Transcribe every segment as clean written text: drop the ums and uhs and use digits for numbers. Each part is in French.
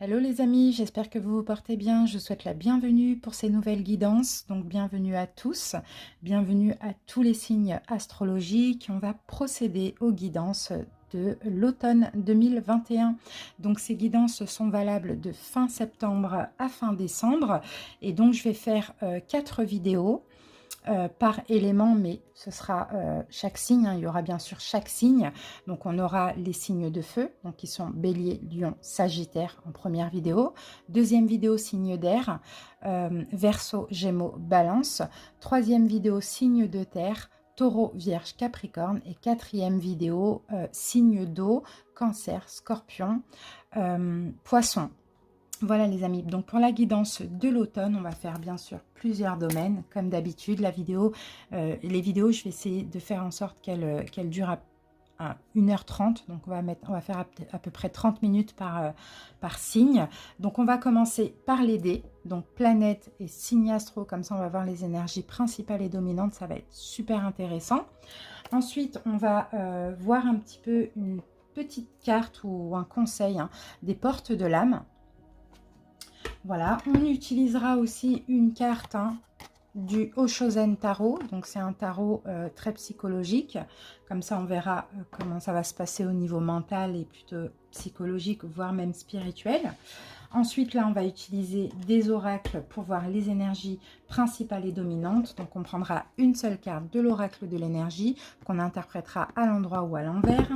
Hello les amis, j'espère que vous vous portez bien. Je vous souhaite la bienvenue pour ces nouvelles guidances. Donc bienvenue à tous, bienvenue à tous les signes astrologiques. On va procéder aux guidances de l'automne 2021. Donc ces guidances sont valables de fin septembre à fin décembre. Et donc je vais faire 4 vidéos. Par élément, mais ce sera chaque signe, hein, il y aura bien sûr chaque signe. Donc on aura les signes de feu, donc qui sont Bélier, Lion, Sagittaire en première vidéo. Deuxième vidéo, signe d'air, Verseau, Gémeaux, Balance. Troisième vidéo, signe de terre, Taureau, Vierge, Capricorne. Et quatrième vidéo, signe d'eau, Cancer, Scorpion, Poisson. Voilà les amis, donc pour la guidance de l'automne, on va faire bien sûr plusieurs domaines. Comme d'habitude, les vidéos, je vais essayer de faire en sorte qu'elles durent à 1h30. Donc on va faire à peu près 30 minutes par signe. Donc on va commencer par les dés, donc planète et signe astro, comme ça on va voir les énergies principales et dominantes, ça va être super intéressant. Ensuite, on va voir un petit peu une petite carte ou un conseil des portes de l'âme. Voilà, on utilisera aussi une carte du Oshozen Tarot. Donc c'est un tarot très psychologique. Comme ça, on verra comment ça va se passer au niveau mental et plutôt psychologique, voire même spirituel. Ensuite, là, on va utiliser des oracles pour voir les énergies principales et dominantes. Donc, on prendra une seule carte de l'oracle de l'énergie qu'on interprétera à l'endroit ou à l'envers.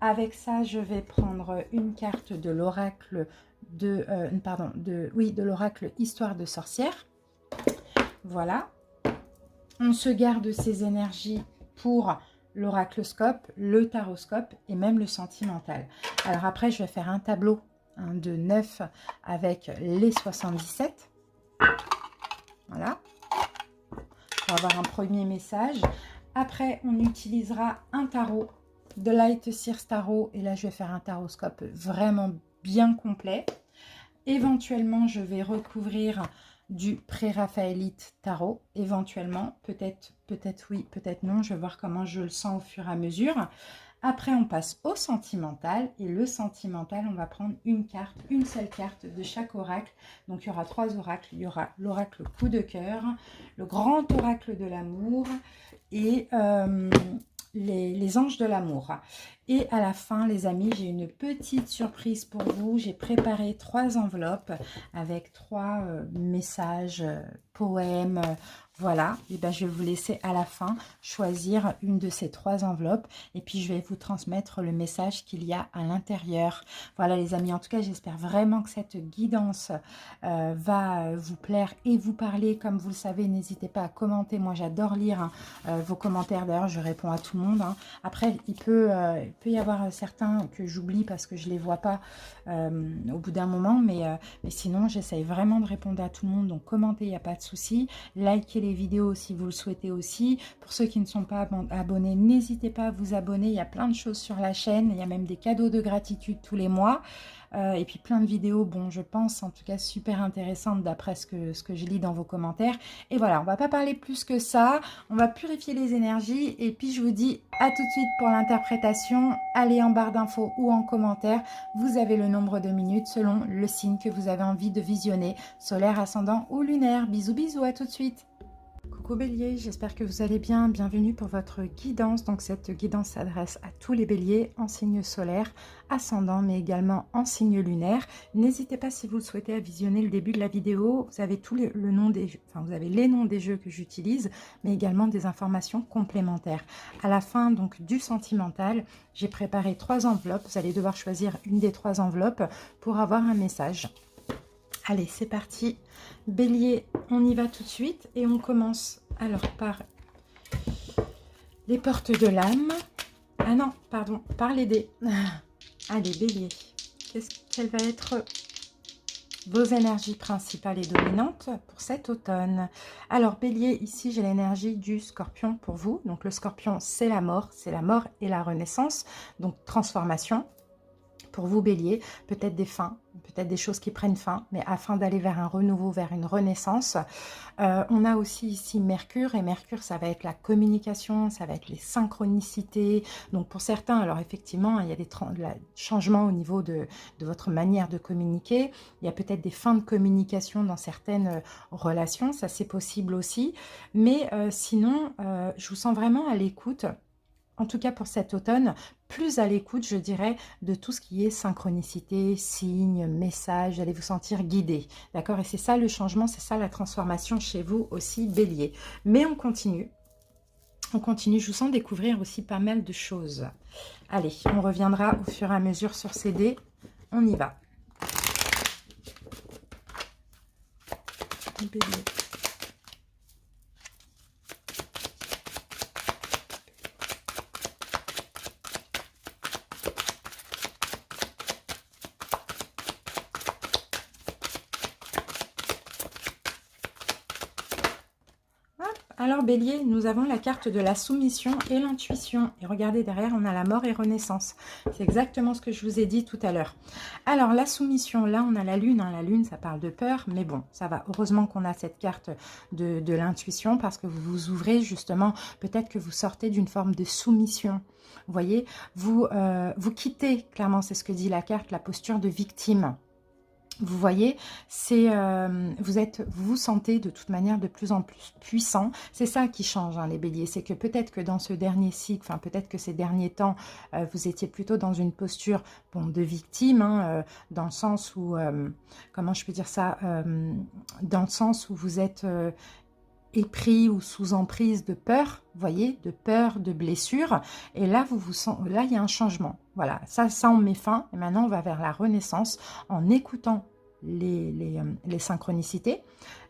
Avec ça, je vais prendre une carte de l'oracle de l'oracle Histoire de sorcière. Voilà. On se garde ces énergies pour l'oracloscope, le taroscope et même le sentimental. Alors après, je vais faire un tableau de 9 avec les 77. Voilà. On va avoir un premier message. Après, on utilisera un tarot de Light Seers Tarot. Et là, je vais faire un taroscope vraiment bien complet. Éventuellement, je vais recouvrir du pré-raphaélite tarot. Éventuellement, peut-être oui, peut-être non. Je vais voir comment je le sens au fur et à mesure. Après, on passe au sentimental. Et le sentimental, on va prendre une carte, une seule carte de chaque oracle. Donc, il y aura 3 oracles. Il y aura l'oracle coup de cœur, le grand oracle de l'amour et les anges de l'amour. Et à la fin, les amis, j'ai une petite surprise pour vous. J'ai préparé 3 enveloppes avec 3 messages, poèmes. Voilà, et ben, je vais vous laisser à la fin choisir une de ces 3 enveloppes. Et puis, je vais vous transmettre le message qu'il y a à l'intérieur. Voilà, les amis, en tout cas, j'espère vraiment que cette guidance va vous plaire et vous parler. Comme vous le savez, n'hésitez pas à commenter. Moi, j'adore lire vos commentaires. D'ailleurs, je réponds à tout le monde. Après, il peut y avoir certains que j'oublie parce que je ne les vois pas au bout d'un moment. Mais sinon, j'essaye vraiment de répondre à tout le monde. Donc, commentez, il n'y a pas de souci. Likez les vidéos si vous le souhaitez aussi. Pour ceux qui ne sont pas abonnés, n'hésitez pas à vous abonner. Il y a plein de choses sur la chaîne. Il y a même des cadeaux de gratitude tous les mois. Et puis plein de vidéos, bon, je pense, en tout cas, super intéressantes d'après ce que je lis dans vos commentaires. Et voilà, on va pas parler plus que ça. On va purifier les énergies. Et puis, je vous dis à tout de suite pour l'interprétation. Allez en barre d'infos ou en commentaire. Vous avez le nombre de minutes selon le signe que vous avez envie de visionner. Solaire, ascendant ou lunaire. Bisous, bisous, à tout de suite. Coucou Bélier, j'espère que vous allez bien. Bienvenue pour votre guidance. Donc cette guidance s'adresse à tous les béliers en signe solaire, ascendant, mais également en signe lunaire. N'hésitez pas, si vous le souhaitez, à visionner le début de la vidéo. Vous avez vous avez les noms des jeux que j'utilise, mais également des informations complémentaires. À la fin donc du sentimental, j'ai préparé 3 enveloppes. Vous allez devoir choisir une des 3 enveloppes pour avoir un message. Allez, c'est parti. Bélier, on y va tout de suite et on commence alors par les portes de l'âme. Ah non, pardon, par les dés. Allez, Bélier, quelle va être vos énergies principales et dominantes pour cet automne? Alors, Bélier, ici, j'ai l'énergie du Scorpion pour vous. Donc, le Scorpion, c'est la mort et la renaissance, donc transformation. pour vous Bélier, peut-être des fins, peut-être des choses qui prennent fin, mais afin d'aller vers un renouveau, vers une renaissance. On a aussi ici Mercure, et Mercure, ça va être la communication, ça va être les synchronicités. Donc pour certains, alors effectivement, il y a des changements au niveau de votre manière de communiquer. Il y a peut-être des fins de communication dans certaines relations, ça c'est possible aussi. Mais sinon, je vous sens vraiment à l'écoute, en tout cas pour cet automne, plus à l'écoute, je dirais, de tout ce qui est synchronicité, signes, messages, allez vous sentir guidé, d'accord? Et c'est ça le changement, c'est ça la transformation chez vous aussi, Bélier. Mais on continue, je vous sens découvrir aussi pas mal de choses. Allez, on reviendra au fur et à mesure sur ces dés, on y va. Bélier. Alors Bélier, nous avons la carte de la soumission et l'intuition. Et regardez derrière, on a la mort et renaissance. C'est exactement ce que je vous ai dit tout à l'heure. Alors la soumission, là on a la lune. Hein. La lune, ça parle de peur, mais bon, ça va. Heureusement qu'on a cette carte de l'intuition parce que vous vous ouvrez justement, peut-être que vous sortez d'une forme de soumission. Vous voyez, vous quittez, clairement c'est ce que dit la carte, la posture de victime. Vous voyez, c'est vous vous sentez de toute manière de plus en plus puissant. C'est ça qui change, hein, les béliers. C'est que peut-être que dans ce dernier cycle, enfin peut-être que ces derniers temps, vous étiez plutôt dans une posture de victime, hein, dans le sens où, comment je peux dire ça, dans le sens où vous êtes épris ou sous emprise de peur, vous voyez, de peur, de blessure. Et là, là, il y a un changement. Voilà, ça on met fin. Et maintenant, on va vers la renaissance en écoutant les synchronicités,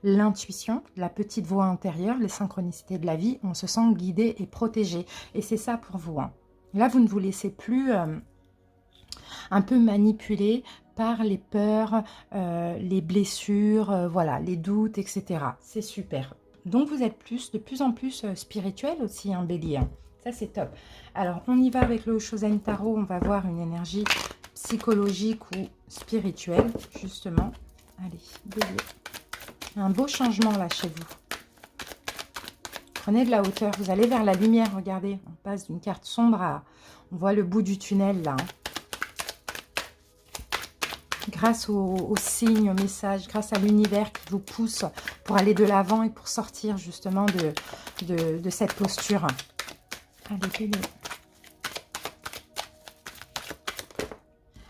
l'intuition, la petite voix intérieure, les synchronicités de la vie. On se sent guidé et protégé. Et c'est ça pour vous. Hein. Là, vous ne vous laissez plus un peu manipuler par les peurs, les blessures, voilà, les doutes, etc. C'est super. Donc, vous êtes de plus en plus spirituel aussi, un bélier. Hein. Ça, c'est top. Alors, on y va avec le Shosen Tarot. On va voir une énergie psychologique ou spirituelle, justement. Allez, bélier. Un beau changement, là, chez vous. Prenez de la hauteur. Vous allez vers la lumière. Regardez, on passe d'une carte sombre à... On voit le bout du tunnel, là. Hein. Grâce aux signes, aux messages, grâce à l'univers qui vous pousse pour aller de l'avant et pour sortir justement de cette posture. Allez, bélier.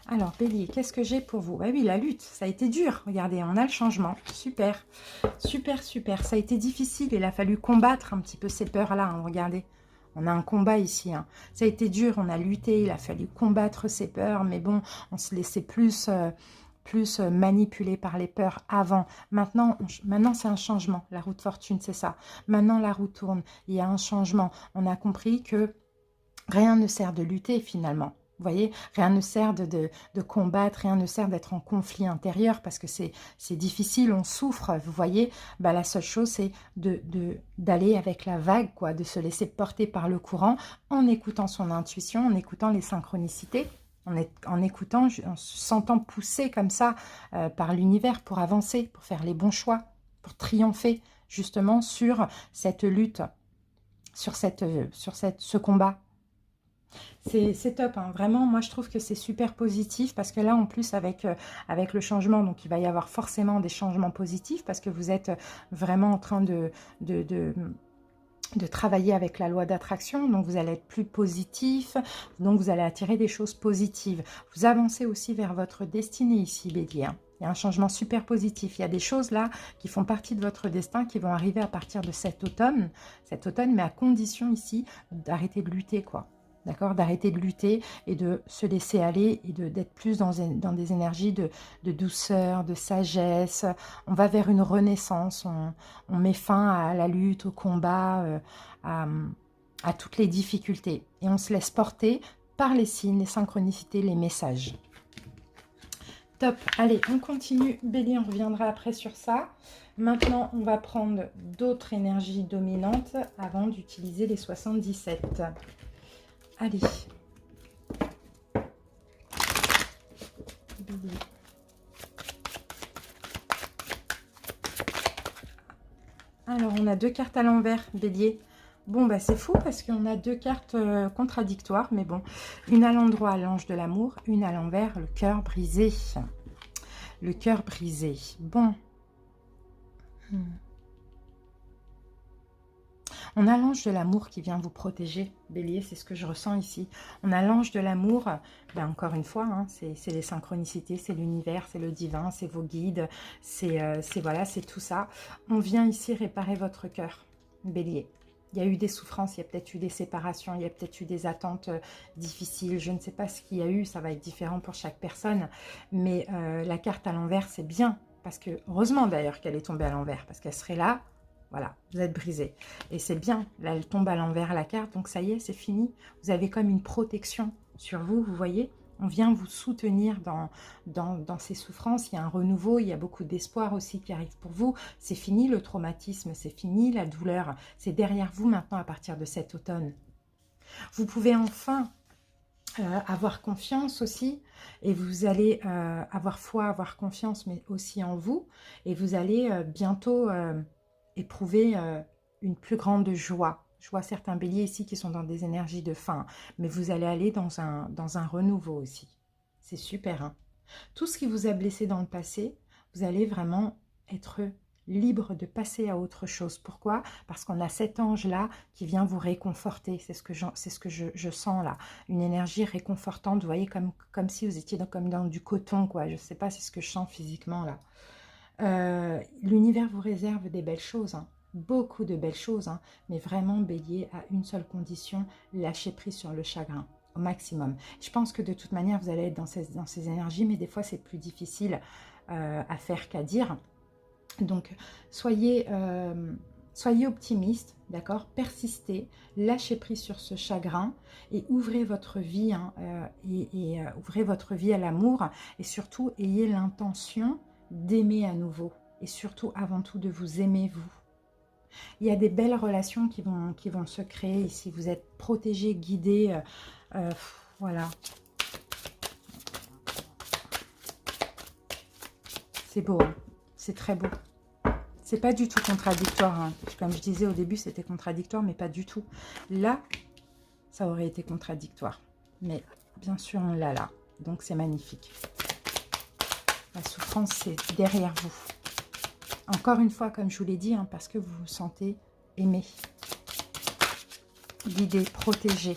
Alors, bélier, qu'est-ce que j'ai pour vous? Ah oui, la lutte, ça a été dur. Regardez, on a le changement. Super, super, super. Ça a été difficile. Il a fallu combattre un petit peu ces peurs-là. Hein, regardez. On a un combat ici. Hein. Ça a été dur, on a lutté, il a fallu combattre ces peurs. Mais bon, on se laissait plus manipuler par les peurs avant. Maintenant c'est un changement. La roue de fortune, c'est ça. Maintenant, la roue tourne. Il y a un changement. On a compris que rien ne sert de lutter finalement. Vous voyez, rien ne sert de combattre, rien ne sert d'être en conflit intérieur parce que c'est difficile, on souffre, vous voyez. Bah, la seule chose, c'est d'aller avec la vague, quoi, de se laisser porter par le courant en écoutant son intuition, en écoutant les synchronicités, en écoutant, en se sentant poussé comme ça par l'univers pour avancer, pour faire les bons choix, pour triompher justement sur cette lutte, sur ce combat. C'est top, hein. Vraiment, moi je trouve que c'est super positif parce que là en plus avec le changement, donc il va y avoir forcément des changements positifs parce que vous êtes vraiment en train de travailler avec la loi d'attraction, donc vous allez être plus positif, donc vous allez attirer des choses positives. Vous avancez aussi vers votre destinée ici, bélier, hein. Il y a un changement super positif. Il y a des choses là qui font partie de votre destin qui vont arriver à partir de cet automne, mais à condition ici d'arrêter de lutter, quoi. D'accord, d'arrêter de lutter et de se laisser aller et d'être plus dans des énergies de douceur, de sagesse. On va vers une renaissance, on met fin à la lutte, au combat, à toutes les difficultés. Et on se laisse porter par les signes, les synchronicités, les messages. Top, allez, on continue. Bélier, on reviendra après sur ça. Maintenant, on va prendre d'autres énergies dominantes avant d'utiliser les 77. Allez. Bélier. Alors, on a 2 cartes à l'envers, Bélier. Bon, bah c'est fou parce qu'on a 2 cartes contradictoires, mais bon. Une à l'endroit, l'ange de l'amour. Une à l'envers, le cœur brisé. Le cœur brisé. Bon. On a l'ange de l'amour qui vient vous protéger, Bélier, c'est ce que je ressens ici. On a l'ange de l'amour, ben encore une fois, hein, c'est les synchronicités, c'est l'univers, c'est le divin, c'est vos guides, c'est voilà, c'est tout ça. On vient ici réparer votre cœur, Bélier. Il y a eu des souffrances, il y a peut-être eu des séparations, il y a peut-être eu des attentes difficiles. Je ne sais pas ce qu'il y a eu, ça va être différent pour chaque personne. Mais la carte à l'envers, c'est bien. Parce que, heureusement d'ailleurs qu'elle est tombée à l'envers, parce qu'elle serait là. Voilà, vous êtes brisé. Et c'est bien, là, elle tombe à l'envers la carte, donc ça y est, c'est fini. Vous avez comme une protection sur vous, vous voyez. On vient vous soutenir dans ces souffrances. Il y a un renouveau, il y a beaucoup d'espoir aussi qui arrive pour vous. C'est fini le traumatisme, c'est fini la douleur. C'est derrière vous maintenant à partir de cet automne. Vous pouvez enfin avoir confiance aussi. Et vous allez avoir foi, avoir confiance, mais aussi en vous. Et vous allez bientôt... éprouver une plus grande joie. Je vois certains béliers ici qui sont dans des énergies de fin, mais vous allez aller dans un renouveau aussi. C'est super. Hein, tout ce qui vous a blessé dans le passé, vous allez vraiment être libre de passer à autre chose. Pourquoi? Parce qu'on a cet ange-là qui vient vous réconforter. C'est ce que je sens là. Une énergie réconfortante, vous voyez, comme si vous étiez comme dans du coton, quoi. Je ne sais pas, c'est ce que je sens physiquement là. L'univers vous réserve des belles choses, hein, beaucoup de belles choses, hein, mais vraiment Bélier à une seule condition, lâcher prise sur le chagrin au maximum. Je pense que de toute manière vous allez être dans ces énergies, mais des fois c'est plus difficile à faire qu'à dire. Donc soyez optimiste, d'accord, persistez, lâchez prise sur ce chagrin et ouvrez votre vie, hein, ouvrez votre vie à l'amour et surtout ayez l'intention d'aimer à nouveau et surtout avant tout de vous aimer vous. Il y a des belles relations qui vont se créer ici. Vous êtes protégés, guidés, voilà. C'est beau, hein, c'est très beau. C'est pas du tout contradictoire. Hein. Comme je disais au début, c'était contradictoire, mais pas du tout. Là, ça aurait été contradictoire. Mais bien sûr, on l'a là. Donc c'est magnifique. La souffrance, c'est derrière vous. Encore une fois, comme je vous l'ai dit, hein, parce que vous vous sentez aimé, guidé, protégé,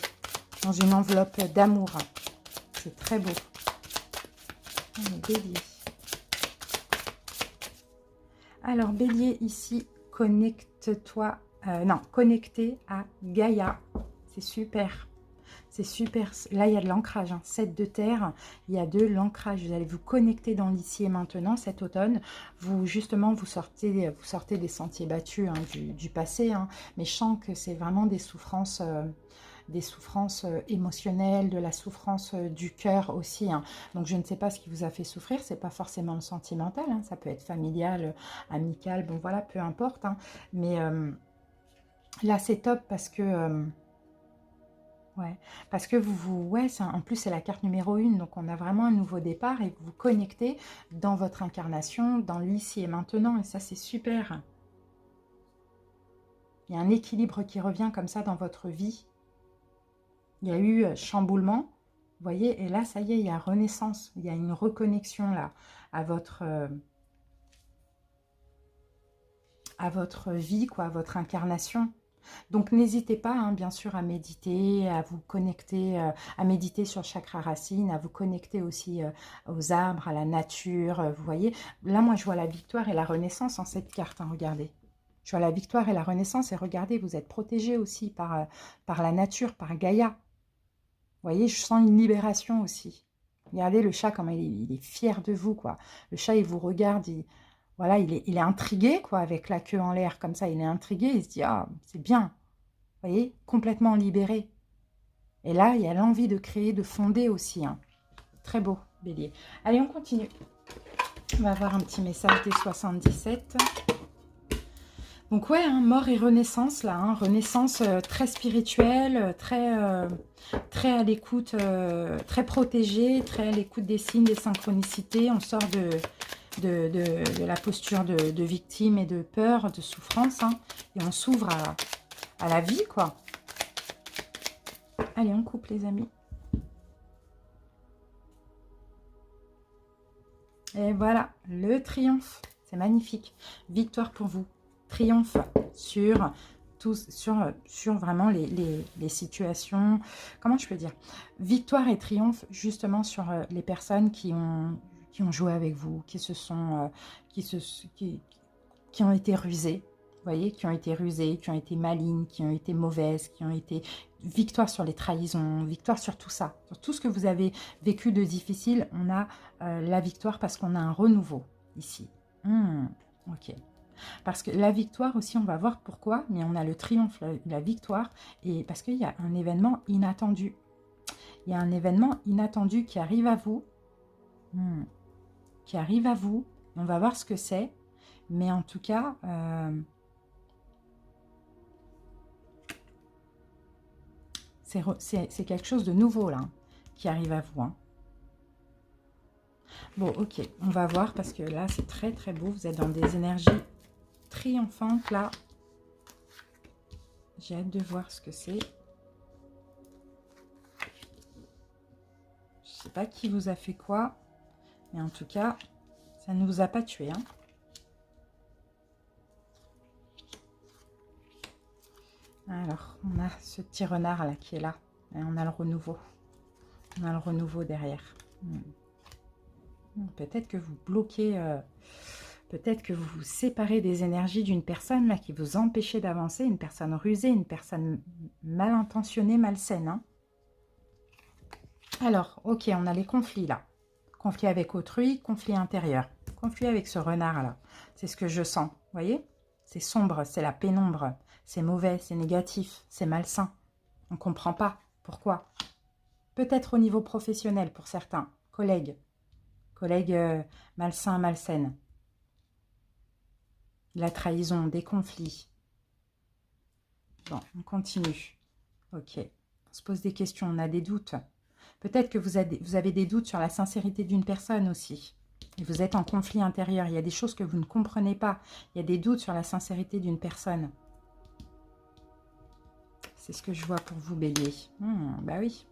dans une enveloppe d'amour. C'est très beau. Bélier. Alors, Bélier, ici, connecte-toi. Non, connecté à Gaïa. C'est super. C'est super. Là, il y a de l'ancrage. Hein. 7 de terre, il y a de l'ancrage. Vous allez vous connecter dans l'ici et maintenant cet automne. Justement, vous sortez des sentiers battus hein, du passé. Hein. Mais je sens que c'est vraiment des souffrances émotionnelles, de la souffrance du cœur aussi. Hein. Donc, je ne sais pas ce qui vous a fait souffrir. Ce n'est pas forcément le sentimental. Hein. Ça peut être familial, amical. Bon, voilà, peu importe. Hein. Mais là, c'est top parce que... ouais, parce que en plus c'est la carte numéro 1, donc on a vraiment un nouveau départ et vous vous connectez dans votre incarnation, dans l'ici et maintenant, et ça c'est super. Il y a un équilibre qui revient comme ça dans votre vie. Il y a eu chamboulement, vous voyez, et là ça y est, il y a renaissance, il y a une reconnexion là à votre vie, quoi, à votre incarnation. Donc, n'hésitez pas, hein, bien sûr, à méditer, à vous connecter, à méditer sur le chakra racine, à vous connecter aussi aux arbres, à la nature. Vous voyez, là, moi, je vois la victoire et la renaissance en cette carte. Hein, regardez. Je vois la victoire et la renaissance. Et regardez, vous êtes protégés aussi par la nature, par Gaïa. Vous voyez, je sens une libération aussi. Regardez le chat, comment il est fier de vous, quoi. Le chat, il vous regarde, voilà, il est intrigué, quoi, avec la queue en l'air, comme ça, il est intrigué, il se dit, ah, c'est bien, vous voyez, complètement libéré. Et là, il y a l'envie de créer, de fonder aussi, hein. Très beau, Bélier. Allez, on continue. On va voir un petit message des 77. Donc ouais, hein, mort et renaissance là, hein, renaissance très spirituelle, très à l'écoute, très protégée, très à l'écoute des signes, des synchronicités. On sort de la posture de victime et de peur, de souffrance, hein, et on s'ouvre à la vie, quoi. Allez, on coupe les amis. Et voilà, le triomphe, c'est magnifique. Victoire pour vous. Triomphe sur vraiment les situations, comment je peux dire, victoire et triomphe justement sur les personnes qui ont joué avec vous, qui ont été rusées, vous voyez, qui ont été rusées, qui ont été malignes, qui ont été mauvaises, qui ont été... Victoire sur les trahisons, victoire sur tout ça, sur tout ce que vous avez vécu de difficile, on a la victoire parce qu'on a un renouveau ici. Ok. Parce que la victoire aussi, on va voir pourquoi, mais on a le triomphe, la victoire, et parce qu'il y a un événement inattendu. Il y a un événement inattendu qui arrive à vous, qui arrive à vous, on va voir ce que c'est, mais en tout cas, c'est quelque chose de nouveau là, qui arrive à vous. Hein. Bon, ok, on va voir, parce que là, c'est très très beau, vous êtes dans des énergies triomphante là. J'ai hâte de voir ce que c'est. Je sais pas qui vous a fait quoi, mais en tout cas, ça ne vous a pas tué. Hein. Alors, on a ce petit renard là qui est là. Et on a le renouveau. On a le renouveau derrière. Peut-être que vous bloquez... Peut-être que vous vous séparez des énergies d'une personne là qui vous empêchait d'avancer, une personne rusée, une personne mal intentionnée, malsaine. Hein. Alors, ok, on a les conflits là. Conflit avec autrui, conflit intérieur. Conflit avec ce renard là. C'est ce que je sens, vous voyez? C'est sombre, c'est la pénombre. C'est mauvais, c'est négatif, c'est malsain. On ne comprend pas. Pourquoi? Peut-être au niveau professionnel pour certains. Collègues malsains, malsaines. La trahison, des conflits. Bon, on continue. Ok. On se pose des questions, on a des doutes. Peut-être que vous avez des doutes sur la sincérité d'une personne aussi. Et vous êtes en conflit intérieur. Il y a des choses que vous ne comprenez pas. Il y a des doutes sur la sincérité d'une personne. C'est ce que je vois pour vous, Bélier. Bah oui.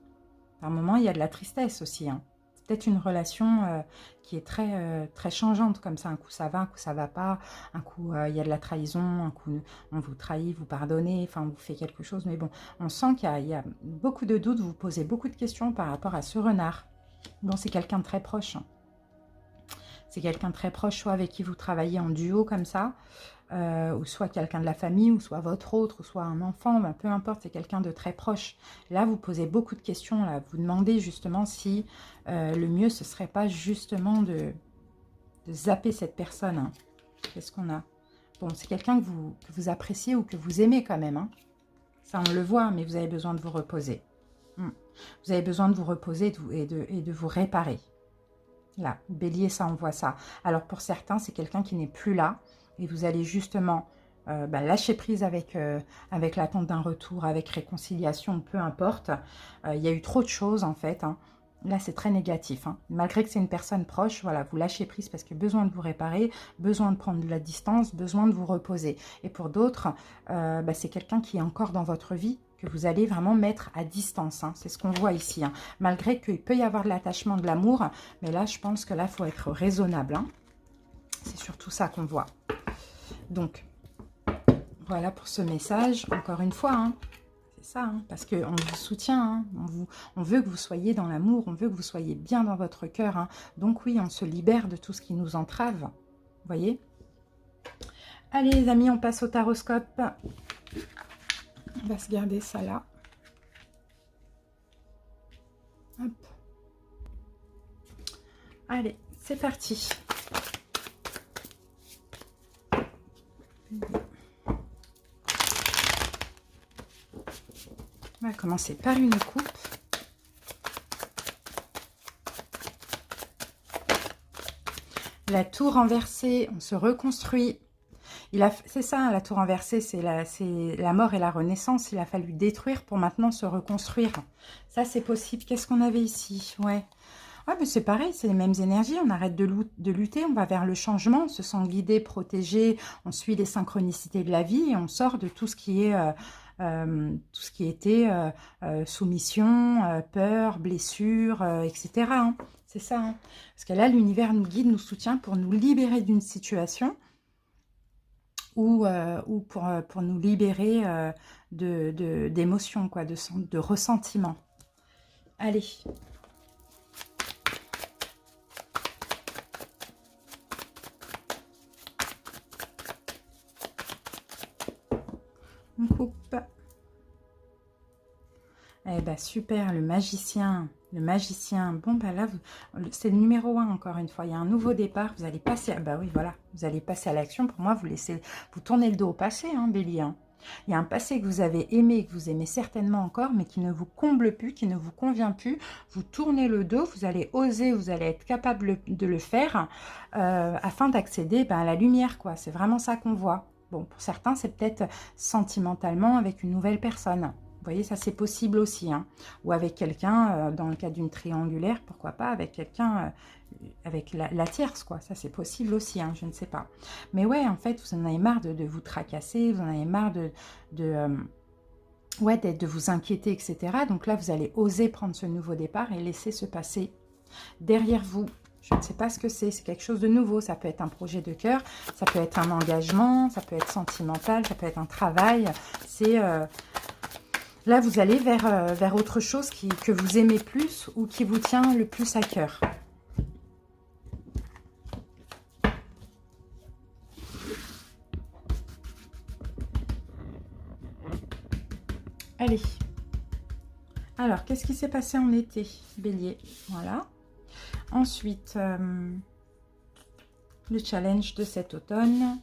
Par moment, il y a de la tristesse aussi. Hein. Peut-être une relation qui est très changeante comme ça. Un coup ça va, un coup ça va pas. Un coup il y a de la trahison, un coup on vous trahit, vous pardonnez, enfin on vous fait quelque chose. Mais bon, on sent qu'il y a beaucoup de doutes, vous posez beaucoup de questions par rapport à ce renard. Bon, c'est quelqu'un de très proche. Hein. C'est quelqu'un de très proche, soit avec qui vous travaillez en duo comme ça, ou soit quelqu'un de la famille, ou soit votre autre, ou soit un enfant, ben, peu importe, c'est quelqu'un de très proche. Là, vous posez beaucoup de questions, là, vous demandez justement si le mieux, ce serait pas justement de zapper cette personne. Hein. Qu'est-ce qu'on a? Bon, c'est quelqu'un que vous appréciez ou que vous aimez quand même. Hein. Ça, on le voit, mais vous avez besoin de vous reposer. Vous avez besoin de vous reposer et de vous réparer. Là, Bélier, ça, on voit ça. Alors, pour certains, c'est quelqu'un qui n'est plus là. Et vous allez justement lâcher prise avec l'attente d'un retour, avec réconciliation, peu importe. Il y a eu trop de choses, en fait. Hein. Là, c'est très négatif. Hein. Malgré que c'est une personne proche, voilà, vous lâchez prise parce que besoin de vous réparer, besoin de prendre de la distance, besoin de vous reposer. Et pour d'autres, c'est quelqu'un qui est encore dans votre vie, que vous allez vraiment mettre à distance. Hein. C'est ce qu'on voit ici. Hein. Malgré qu'il peut y avoir de l'attachement, de l'amour, mais là, je pense que là, il faut être raisonnable. Hein. C'est surtout ça qu'on voit. Donc, voilà pour ce message. Encore une fois, hein, c'est ça, hein, parce qu'on vous soutient. Hein, on veut que vous soyez dans l'amour, on veut que vous soyez bien dans votre cœur. Hein. Donc oui, on se libère de tout ce qui nous entrave. Vous voyez? Allez les amis, on passe au taroscope. On va se garder ça là. Hop. Allez, c'est parti. On va commencer par une coupe. La tour renversée, on se reconstruit. C'est ça, la tour renversée, c'est la mort et la renaissance. Il a fallu détruire pour maintenant se reconstruire. Ça, c'est possible. Qu'est-ce qu'on avait ici? Ouais. Ouais, mais c'est pareil, c'est les mêmes énergies. On arrête de lutter, on va vers le changement, on se sent guidé, protégé, on suit les synchronicités de la vie et on sort de tout ce qui est... tout ce qui était soumission, peur, blessure, etc. hein. C'est ça. Hein. Parce que là, l'univers nous guide, nous soutient pour nous libérer d'une situation ou pour nous libérer d'émotions, quoi, de ressentiments. Allez. On coupe. Eh ben super, le magicien. Le magicien. Bon, ben là, c'est le numéro 1 encore une fois. Il y a un nouveau départ. Vous allez passer... bah oui, voilà. Vous allez passer à l'action. Pour moi, vous tournez le dos au passé, hein, Bélier. Hein. Il y a un passé que vous avez aimé, que vous aimez certainement encore, mais qui ne vous comble plus, qui ne vous convient plus. Vous tournez le dos, vous allez oser, vous allez être capable de le faire afin d'accéder à la lumière, quoi. C'est vraiment ça qu'on voit. Bon, pour certains, c'est peut-être sentimentalement avec une nouvelle personne. Vous voyez, ça c'est possible aussi. Hein. Ou avec quelqu'un, dans le cas d'une triangulaire, pourquoi pas, avec quelqu'un, avec la tierce, quoi. Ça c'est possible aussi, hein, je ne sais pas. Mais ouais, en fait, vous en avez marre de vous tracasser, vous en avez marre de vous inquiéter, etc. Donc là, vous allez oser prendre ce nouveau départ et laisser se passer derrière vous. Je ne sais pas ce que c'est quelque chose de nouveau. Ça peut être un projet de cœur, ça peut être un engagement, ça peut être sentimental, ça peut être un travail. C'est... là, vous allez vers autre chose que vous aimez plus ou qui vous tient le plus à cœur. Allez. Alors, qu'est-ce qui s'est passé en été, Bélier? Voilà. Ensuite, le challenge de cet automne.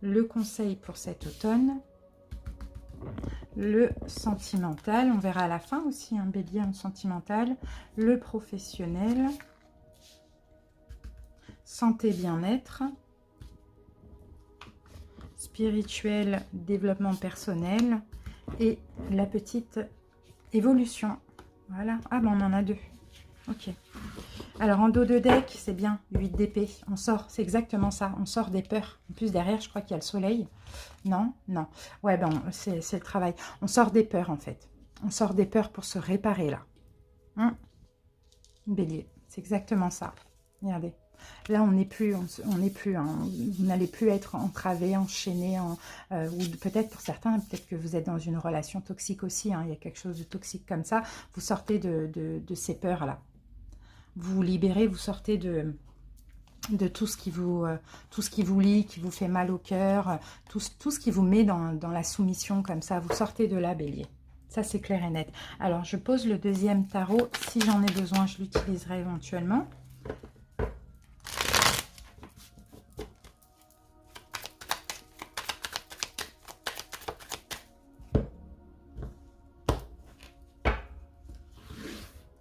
Le conseil pour cet automne. Le sentimental, on verra à la fin aussi, un bélier en sentimental, le professionnel, santé, bien-être, spirituel, développement personnel et la petite évolution. Voilà, ah ben on en a 2, ok. Alors en dos de deck, c'est bien, 8 d'épée, on sort, c'est exactement ça, on sort des peurs. En plus derrière, je crois qu'il y a le soleil. Non, non. Ouais, ben c'est le travail. On sort des peurs en fait. On sort des peurs pour se réparer là. Bélier, c'est exactement ça. Regardez. Là, on n'est plus, hein. Vous n'allez plus être entravé, enchaîné, ou peut-être pour certains, peut-être que vous êtes dans une relation toxique aussi. Hein, il y a quelque chose de toxique comme ça. Vous sortez de ces peurs-là. Vous vous libérez, vous sortez de tout ce qui vous lie, qui vous fait mal au cœur, tout ce qui vous met dans la soumission comme ça. Vous sortez de là, Bélier. Ça, c'est clair et net. Alors, je pose le deuxième tarot. Si j'en ai besoin, je l'utiliserai éventuellement.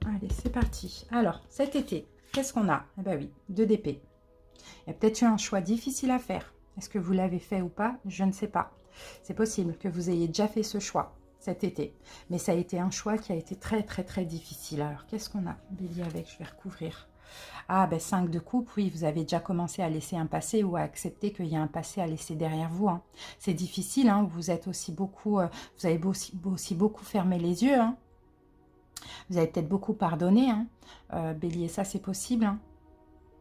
Allez, c'est parti. Alors, cet été, qu'est-ce qu'on a? Eh bien oui, 2 d'épée. Il y a peut-être eu un choix difficile à faire. Est-ce que vous l'avez fait ou pas? Je ne sais pas. C'est possible que vous ayez déjà fait ce choix cet été. Mais ça a été un choix qui a été très, très, très difficile. Alors, qu'est-ce qu'on a? Bélier avec, je vais recouvrir. Ah, ben 5 de coupe, oui, vous avez déjà commencé à laisser un passé ou à accepter qu'il y a un passé à laisser derrière vous. Hein. C'est difficile, hein, vous êtes aussi beaucoup, vous avez aussi beaucoup fermé les yeux. Hein. Vous avez peut-être beaucoup pardonné, hein. Bélier, ça c'est possible. Hein.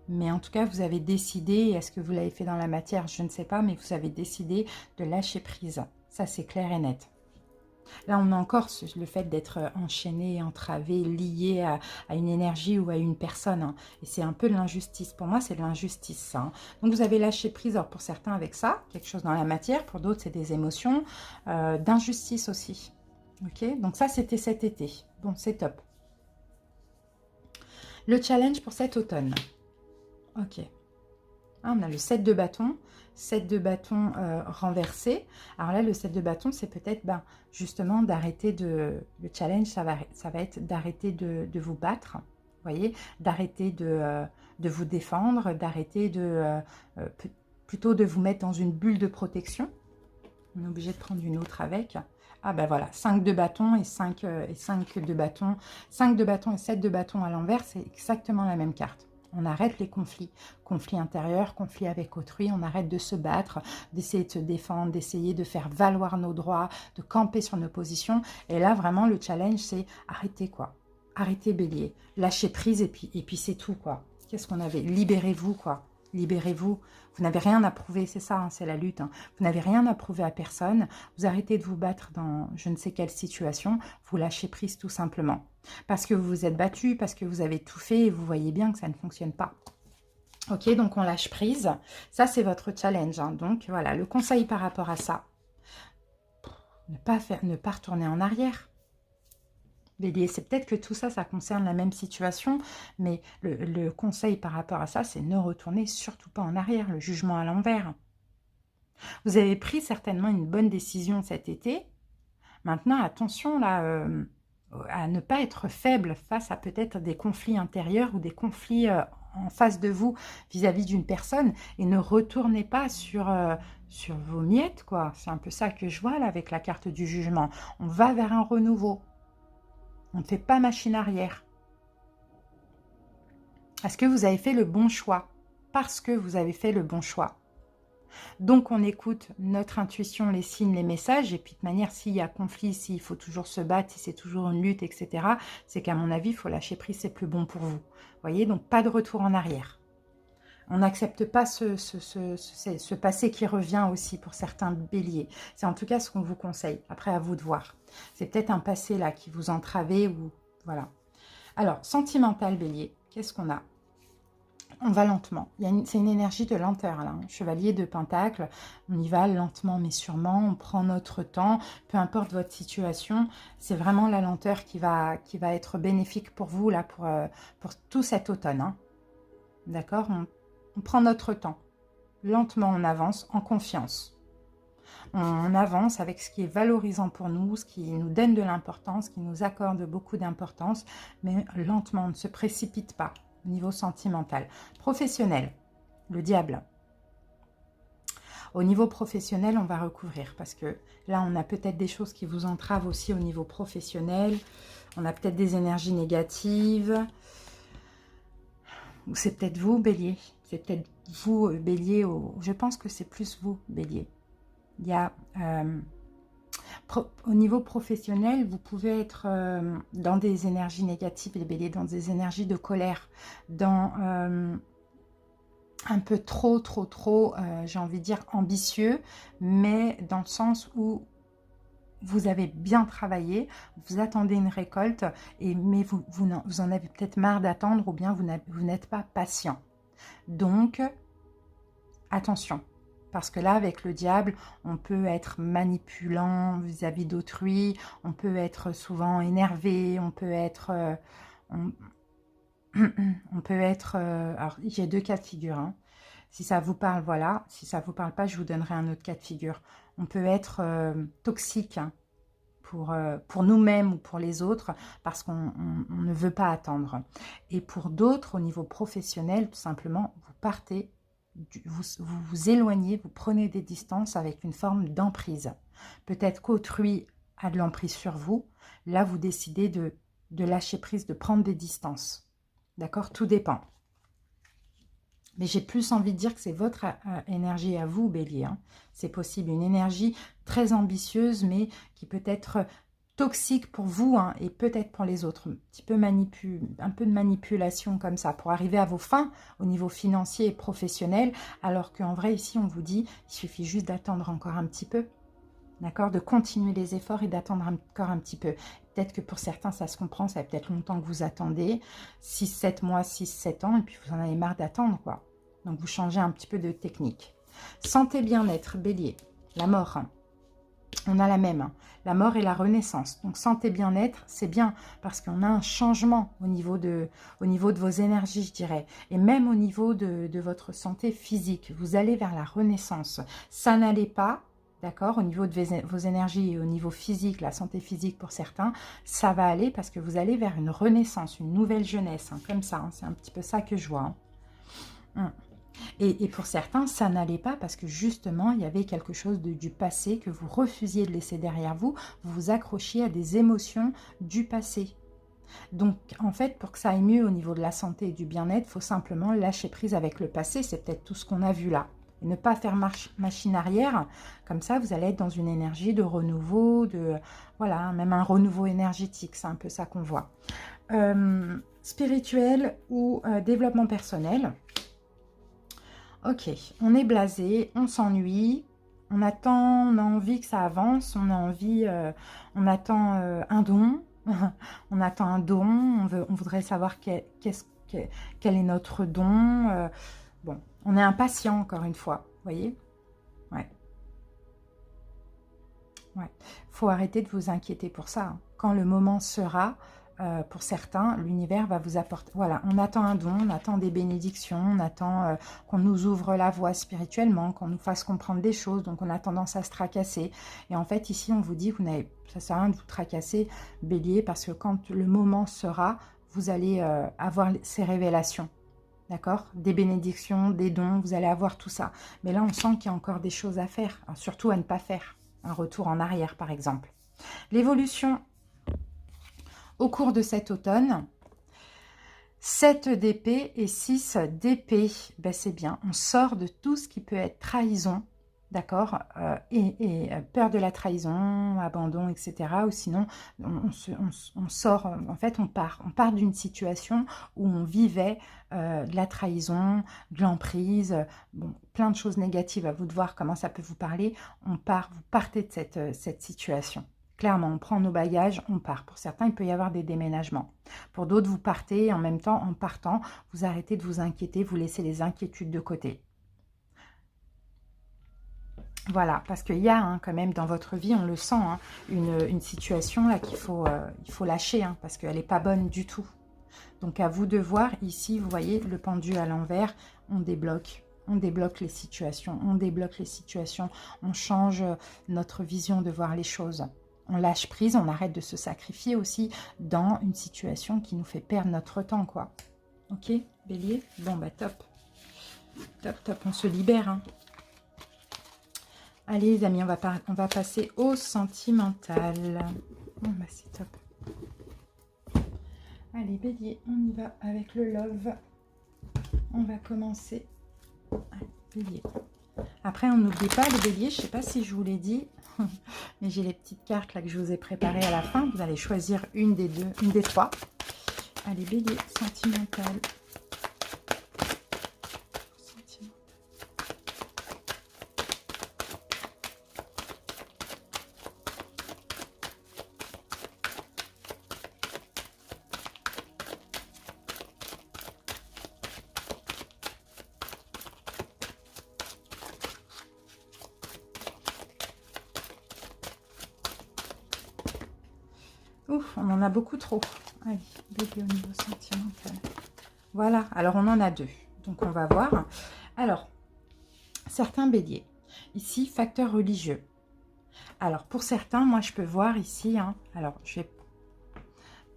Mais en tout cas, vous avez décidé, est-ce que vous l'avez fait dans la matière? Je ne sais pas, mais vous avez décidé de lâcher prise. Ça, c'est clair et net. Là, on a encore le fait d'être enchaîné, entravé, lié à une énergie ou à une personne. Hein. Et c'est un peu de l'injustice. Pour moi, c'est de l'injustice, ça. Hein. Donc, vous avez lâché prise, alors pour certains avec ça, quelque chose dans la matière. Pour d'autres, c'est des émotions, d'injustice aussi. Ok, donc ça, c'était cet été. Bon, c'est top. Le challenge pour cet automne. Ok. Ah, on a le 7 de bâton. 7 de bâton renversé. Alors là, le 7 de bâton, c'est peut-être justement d'arrêter de... Le challenge, ça va être d'arrêter de vous battre. Vous voyez, d'arrêter de vous défendre, d'arrêter de... plutôt de vous mettre dans une bulle de protection. On est obligé de prendre une autre avec. Ah ben voilà, 5 de bâton et 5 de bâton. 5 de bâton et 7 de bâton à l'envers, c'est exactement la même carte. On arrête les conflits. Conflits intérieurs, conflits avec autrui. On arrête de se battre, d'essayer de se défendre, d'essayer de faire valoir nos droits, de camper sur nos positions. Et là, vraiment, le challenge, c'est arrêtez quoi. Arrêtez Bélier. Lâchez prise et puis c'est tout quoi. Qu'est-ce qu'on avait? Libérez-vous quoi. Libérez-vous. Vous n'avez rien à prouver, c'est ça, hein, c'est la lutte. Hein. Vous n'avez rien à prouver à personne. Vous arrêtez de vous battre dans je ne sais quelle situation. Vous lâchez prise tout simplement. Parce que vous vous êtes battu, parce que vous avez tout fait et vous voyez bien que ça ne fonctionne pas. Ok, donc on lâche prise. Ça, c'est votre challenge. Hein. Donc voilà, le conseil par rapport à ça. Ne pas retourner en arrière. Bélier, c'est peut-être que tout ça, ça concerne la même situation, mais le conseil par rapport à ça, c'est ne retourner surtout pas en arrière, le jugement à l'envers. Vous avez pris certainement une bonne décision cet été. Maintenant, attention là, à ne pas être faible face à peut-être des conflits intérieurs ou des conflits en face de vous vis-à-vis d'une personne et ne retournez pas sur vos miettes, quoi. C'est un peu ça que je vois là avec la carte du jugement. On va vers un renouveau. On ne fait pas machine arrière. Est-ce que vous avez fait le bon choix? Parce que vous avez fait le bon choix. Donc, on écoute notre intuition, les signes, les messages. Et puis, de manière, s'il y a conflit, s'il faut toujours se battre, si c'est toujours une lutte, etc., c'est qu'à mon avis, il faut lâcher prise, c'est plus bon pour vous. Vous voyez, donc pas de retour en arrière. On n'accepte pas ce passé qui revient aussi pour certains béliers. C'est en tout cas ce qu'on vous conseille. Après, à vous de voir. C'est peut-être un passé là qui vous entravait ou voilà. Alors, sentimental bélier, qu'est-ce qu'on a? On va lentement. C'est une énergie de lenteur là. Chevalier de Pentacle, on y va lentement mais sûrement. On prend notre temps, peu importe votre situation. C'est vraiment la lenteur qui va être bénéfique pour vous là pour tout cet automne. Hein. D'accord, on prend notre temps. Lentement, on avance en confiance. On avance avec ce qui est valorisant pour nous, ce qui nous donne de l'importance, qui nous accorde beaucoup d'importance, mais lentement, on ne se précipite pas au niveau sentimental. Professionnel, le diable. Au niveau professionnel, on va recouvrir parce que là, on a peut-être des choses qui vous entravent aussi au niveau professionnel. On a peut-être des énergies négatives. Ou c'est peut-être vous, Bélier. C'est peut-être vous, Bélier. Je pense que c'est plus vous, Bélier. Il y a, au niveau professionnel, vous pouvez être dans des énergies négatives, les Béliers, dans des énergies de colère, dans un peu trop, j'ai envie de dire ambitieux, mais dans le sens où vous avez bien travaillé, vous attendez une récolte, mais vous en avez peut-être marre d'attendre ou bien vous n'êtes pas patient. Donc, attention, parce que là, avec le diable, on peut être manipulant vis-à-vis d'autrui, on peut être souvent énervé, on peut être... on peut être... alors, j'ai deux cas de figure. Hein. Si ça vous parle, voilà. Si ça ne vous parle pas, je vous donnerai un autre cas de figure. On peut être toxique hein, pour nous-mêmes ou pour les autres parce qu'on ne veut pas attendre. Et pour d'autres, au niveau professionnel, tout simplement, vous partez, vous éloignez, vous prenez des distances avec une forme d'emprise. Peut-être qu'autrui a de l'emprise sur vous. Là, vous décidez de lâcher prise, de prendre des distances. D'accord? Tout dépend. Mais j'ai plus envie de dire que c'est votre énergie à vous, Bélier. Hein. C'est possible. Une énergie très ambitieuse, mais qui peut être toxique pour vous hein, et peut-être pour les autres. Un peu de manipulation comme ça pour arriver à vos fins au niveau financier et professionnel. Alors qu'en vrai, ici, on vous dit, il suffit juste d'attendre encore un petit peu. D'accord? De continuer les efforts et d'attendre encore un petit peu. Peut-être que pour certains, ça se comprend, ça fait peut-être longtemps que vous attendez. 6-7 mois, 6-7 ans, et puis vous en avez marre d'attendre, quoi. Donc, vous changez un petit peu de technique. Santé, bien-être, Bélier. La mort. On a la même. Hein. La mort et la renaissance. Donc, santé, bien-être, c'est bien parce qu'on a un changement au niveau de vos énergies, je dirais. Et même au niveau de votre santé physique. Vous allez vers la renaissance. Ça n'allait pas. D'accord, au niveau de vos énergies et au niveau physique, la santé physique pour certains, ça va aller parce que vous allez vers une renaissance, une nouvelle jeunesse, hein, comme ça. Hein, c'est un petit peu ça que je vois. Hein. Et pour certains, ça n'allait pas parce que justement, il y avait quelque chose du passé que vous refusiez de laisser derrière vous. Vous vous accrochiez à des émotions du passé. Donc, en fait, pour que ça aille mieux au niveau de la santé et du bien-être, il faut simplement lâcher prise avec le passé. C'est peut-être tout ce qu'on a vu là. Et ne pas faire machine arrière. Comme ça, vous allez être dans une énergie de renouveau, voilà, même un renouveau énergétique. C'est un peu ça qu'on voit. Spirituel ou développement personnel. Ok, on est blasé, on s'ennuie. On attend, on a envie que ça avance. On a envie, on attend un don. On attend un don, on voudrait savoir quel est notre don. Bon, on est impatient encore une fois, vous voyez? Ouais. Ouais. Faut arrêter de vous inquiéter pour ça, hein. Quand le moment sera, pour certains, l'univers va vous apporter... Voilà, on attend un don, on attend des bénédictions, on attend qu'on nous ouvre la voie spirituellement, qu'on nous fasse comprendre des choses, donc on a tendance à se tracasser. Et en fait, ici, on vous dit que ça sert à rien de vous tracasser, Bélier, parce que quand le moment sera, vous allez avoir ces révélations. D'accord? Des bénédictions, des dons, vous allez avoir tout ça. Mais là, on sent qu'il y a encore des choses à faire, hein, surtout à ne pas faire. Un retour en arrière, par exemple. L'évolution au cours de cet automne, 7 d'épée et 6 d'épée. Ben, c'est bien, on sort de tout ce qui peut être trahison, d'accord, et peur de la trahison, abandon, etc. Ou sinon, on sort, en fait, on part d'une situation où on vivait de la trahison, de l'emprise, bon, plein de choses négatives. À vous de voir comment ça peut vous parler. Vous partez de cette situation. Clairement, on prend nos bagages, on part. Pour certains, il peut y avoir des déménagements. Pour d'autres, vous partez et en même temps, en partant, vous arrêtez de vous inquiéter, vous laissez les inquiétudes de côté. Voilà, parce qu'il y a hein, quand même dans votre vie, on le sent, hein, une situation là qu'il faut, il faut lâcher, hein, parce qu'elle n'est pas bonne du tout. Donc à vous de voir, ici, vous voyez, le pendu à l'envers, on débloque. On débloque les situations, on change notre vision de voir les choses. On lâche prise, on arrête de se sacrifier aussi dans une situation qui nous fait perdre notre temps, quoi. Ok, Bélier? Bon, bah top. Top, top, on se libère. Hein. Allez, les amis, on va passer au sentimental. Bon, bah c'est top. Allez, Bélier, on y va avec le love. On va commencer. Allez, Bélier. Après, on n'oublie pas le Bélier, je ne sais pas si je vous l'ai dit, mais j'ai les petites cartes là que je vous ai préparées à la fin. Vous allez choisir une des deux, une des trois. Allez, Bélier, sentimental. Ouf, on en a beaucoup trop. Allez, Bélier au niveau sentimental. Voilà, alors on en a deux. Donc on va voir. Alors, certains béliers. Ici, facteur religieux. Alors pour certains, moi je peux voir ici, hein, alors je vais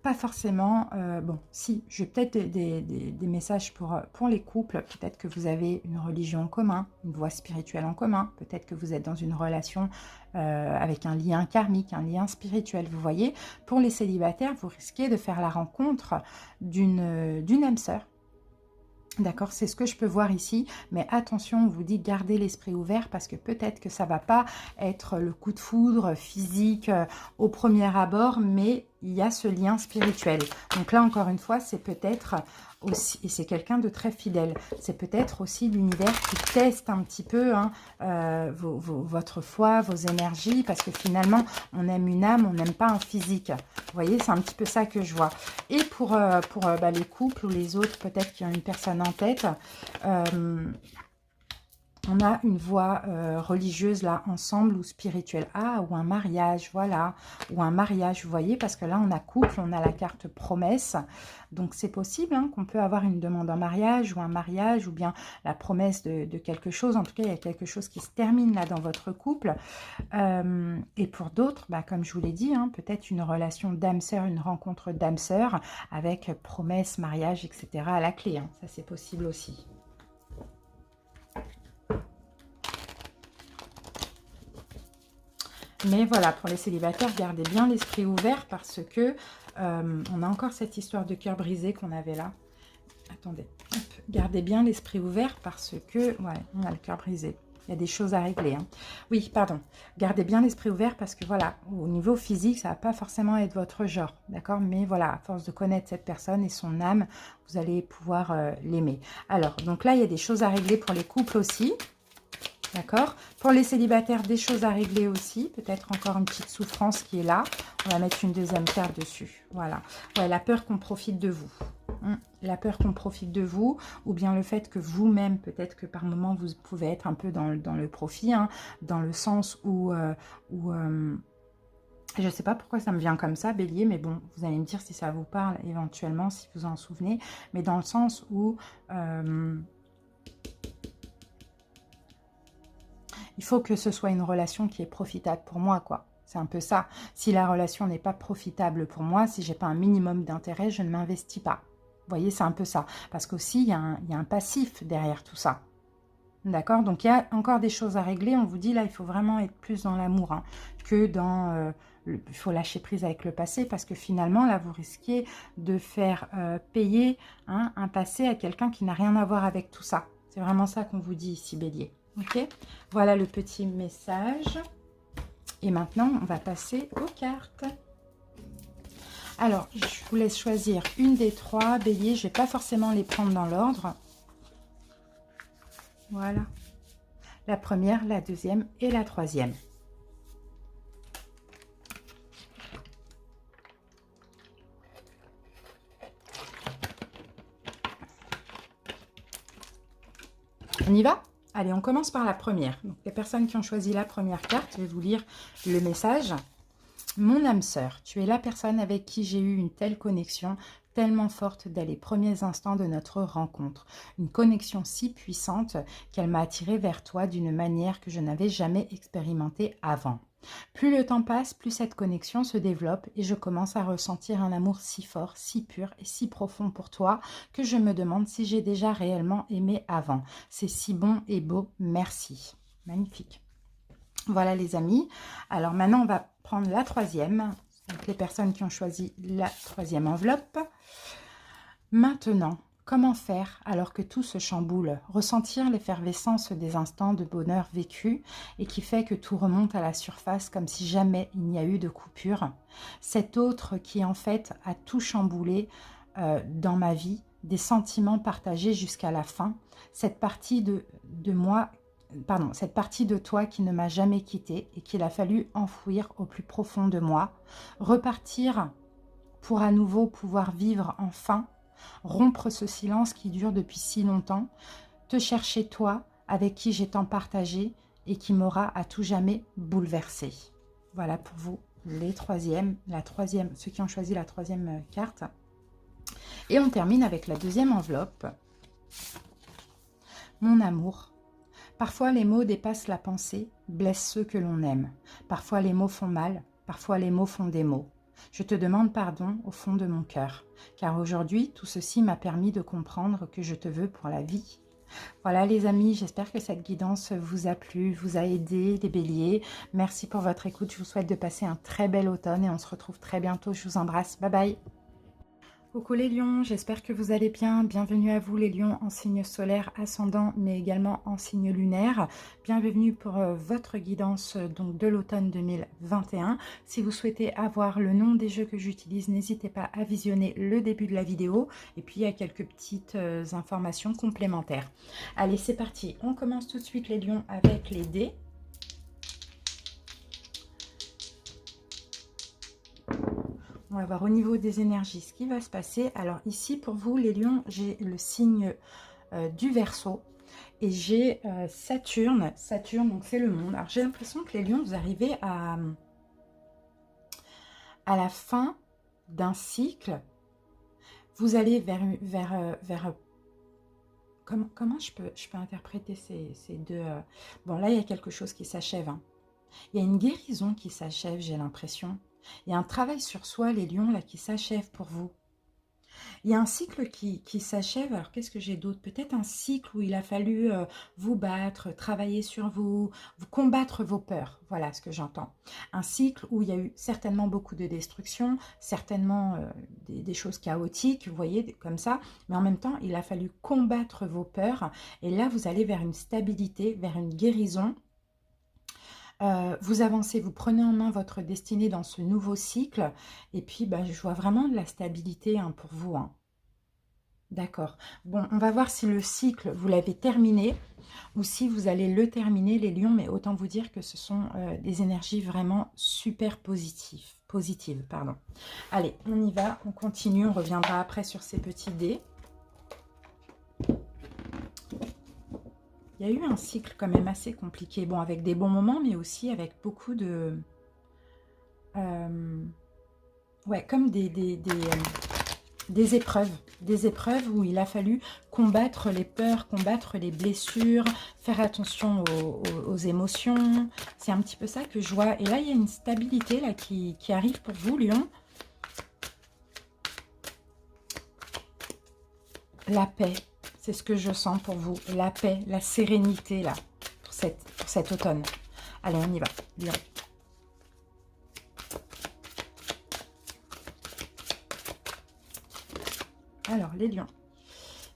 pas forcément, bon si, j'ai peut-être des messages pour les couples, peut-être que vous avez une religion en commun, une voie spirituelle en commun, peut-être que vous êtes dans une relation avec un lien karmique, un lien spirituel, vous voyez. Pour les célibataires, vous risquez de faire la rencontre d'une âme sœur. D'accord, c'est ce que je peux voir ici, mais attention, on vous dit gardez l'esprit ouvert parce que peut-être que ça ne va pas être le coup de foudre physique au premier abord, mais il y a ce lien spirituel. Donc là, encore une fois, c'est peut-être aussi, et c'est quelqu'un de très fidèle, c'est peut-être aussi l'univers qui teste un petit peu hein, votre foi, vos énergies, parce que finalement, on aime une âme, on n'aime pas un physique. Vous voyez, c'est un petit peu ça que je vois. Et pour les couples ou les autres, peut-être qui ont une personne en tête, on a une voie religieuse là, ensemble ou spirituelle. Ah, ou un mariage, voilà. Ou un mariage, vous voyez, parce que là, on a couple, on a la carte promesse. Donc, c'est possible hein, qu'on peut avoir une demande en mariage ou bien la promesse de quelque chose. En tout cas, il y a quelque chose qui se termine là dans votre couple. Et pour d'autres, bah, comme je vous l'ai dit, hein, peut-être une relation d'âme-sœur, une rencontre d'âme-sœur avec promesse, mariage, etc. à la clé. Hein. Ça, c'est possible aussi. Mais voilà, pour les célibataires, gardez bien l'esprit ouvert parce que on a encore cette histoire de cœur brisé qu'on avait là. Attendez, hop. Gardez bien l'esprit ouvert parce que, ouais, on a le cœur brisé. Il y a des choses à régler. Hein. Oui, pardon. Gardez bien l'esprit ouvert parce que voilà, au niveau physique, ça va pas forcément être votre genre, d'accord? Mais voilà, à force de connaître cette personne et son âme, vous allez pouvoir l'aimer. Alors, donc là, il y a des choses à régler pour les couples aussi, d'accord? Pour les célibataires, des choses à régler aussi. Peut-être encore une petite souffrance qui est là. On va mettre une deuxième carte dessus. Voilà. Ouais, la peur qu'on profite de vous. La peur qu'on profite de vous, ou bien le fait que vous-même, peut-être que par moment, vous pouvez être un peu dans le profit, hein, dans le sens où, je ne sais pas pourquoi ça me vient comme ça, Bélier, mais bon, vous allez me dire si ça vous parle éventuellement, si vous en souvenez, mais dans le sens où il faut que ce soit une relation qui est profitable pour moi, quoi. C'est un peu ça. Si la relation n'est pas profitable pour moi, si j'ai pas un minimum d'intérêt, je ne m'investis pas. Vous voyez, c'est un peu ça. Parce qu'aussi, il y a un passif derrière tout ça. D'accord? Donc, il y a encore des choses à régler. On vous dit, là, il faut vraiment être plus dans l'amour hein, que dans... il faut lâcher prise avec le passé parce que finalement, là, vous risquez de faire payer hein, un passé à quelqu'un qui n'a rien à voir avec tout ça. C'est vraiment ça qu'on vous dit ici, Bélier. Ok? Voilà le petit message. Et maintenant, on va passer aux cartes. Alors, je vous laisse choisir une des trois. Bélier, je ne vais pas forcément les prendre dans l'ordre. Voilà. La première, la deuxième et la troisième. On y va? Allez, on commence par la première. Donc, les personnes qui ont choisi la première carte, je vais vous lire le message. Mon âme sœur, tu es la personne avec qui j'ai eu une telle connexion, tellement forte dès les premiers instants de notre rencontre. Une connexion si puissante qu'elle m'a attirée vers toi d'une manière que je n'avais jamais expérimentée avant. Plus le temps passe, plus cette connexion se développe et je commence à ressentir un amour si fort, si pur et si profond pour toi que je me demande si j'ai déjà réellement aimé avant. C'est si bon et beau, merci. Magnifique. Voilà les amis. Alors maintenant, on va prendre la troisième. Donc les personnes qui ont choisi la troisième enveloppe. Maintenant, comment faire alors que tout se chamboule? Ressentir l'effervescence des instants de bonheur vécus et qui fait que tout remonte à la surface comme si jamais il n'y a eu de coupure. Cet autre qui en fait a tout chamboulé dans ma vie, des sentiments partagés jusqu'à la fin. Cette partie de moi... Pardon, cette partie de toi qui ne m'a jamais quittée et qu'il a fallu enfouir au plus profond de moi, repartir pour à nouveau pouvoir vivre enfin, rompre ce silence qui dure depuis si longtemps, te chercher toi avec qui j'ai tant partagé et qui m'aura à tout jamais bouleversé. Voilà pour vous les ceux qui ont choisi la troisième carte. Et on termine avec la deuxième enveloppe. Mon amour. Parfois, les mots dépassent la pensée, blessent ceux que l'on aime. Parfois, les mots font mal, parfois, les mots font des mots. Je te demande pardon au fond de mon cœur, car aujourd'hui, tout ceci m'a permis de comprendre que je te veux pour la vie. Voilà les amis, j'espère que cette guidance vous a plu, vous a aidé, les béliers. Merci pour votre écoute, je vous souhaite de passer un très bel automne et on se retrouve très bientôt. Je vous embrasse, bye bye. Coucou les lions, j'espère que vous allez bien. Bienvenue à vous les lions en signe solaire ascendant mais également en signe lunaire. Bienvenue pour votre guidance donc de l'automne 2021. Si vous souhaitez avoir le nom des jeux que j'utilise, n'hésitez pas à visionner le début de la vidéo. Et puis il y a quelques petites informations complémentaires. Allez c'est parti, on commence tout de suite les lions avec les dés. On va voir au niveau des énergies ce qui va se passer. Alors ici, pour vous, les lions, j'ai le signe du Verseau. Et j'ai Saturne. Saturne, donc c'est le monde. Alors j'ai l'impression que les lions, vous arrivez à la fin d'un cycle. Vous allez vers comment je peux interpréter ces deux... Bon, là, il y a quelque chose qui s'achève. Hein. Il y a une guérison qui s'achève, j'ai l'impression. Il y a un travail sur soi, les lions, là, qui s'achève pour vous. Il y a un cycle qui s'achève. Alors, qu'est-ce que j'ai d'autre? Peut-être un cycle où il a fallu vous battre, travailler sur vous, vous combattre vos peurs. Voilà ce que j'entends. Un cycle où il y a eu certainement beaucoup de destruction, certainement des choses chaotiques, vous voyez, comme ça. Mais en même temps, il a fallu combattre vos peurs. Et là, vous allez vers une stabilité, vers une guérison. Vous avancez, vous prenez en main votre destinée dans ce nouveau cycle. Et puis, bah, je vois vraiment de la stabilité hein, pour vous. Hein. D'accord. Bon, on va voir si le cycle, vous l'avez terminé ou si vous allez le terminer, les lions. Mais autant vous dire que ce sont des énergies vraiment super positives. Pardon. Allez, on y va, on continue. On reviendra après sur ces petits dés. Il y a eu un cycle quand même assez compliqué. Bon, avec des bons moments, mais aussi avec beaucoup de... ouais, comme des épreuves. Des épreuves où il a fallu combattre les peurs, combattre les blessures, faire attention aux émotions. C'est un petit peu ça que je vois. Et là, il y a une stabilité là, qui arrive pour vous, Lion. La paix. C'est ce que je sens pour vous. La paix, la sérénité, là, pour cet automne. Allez, on y va. Lion. Alors, les lions.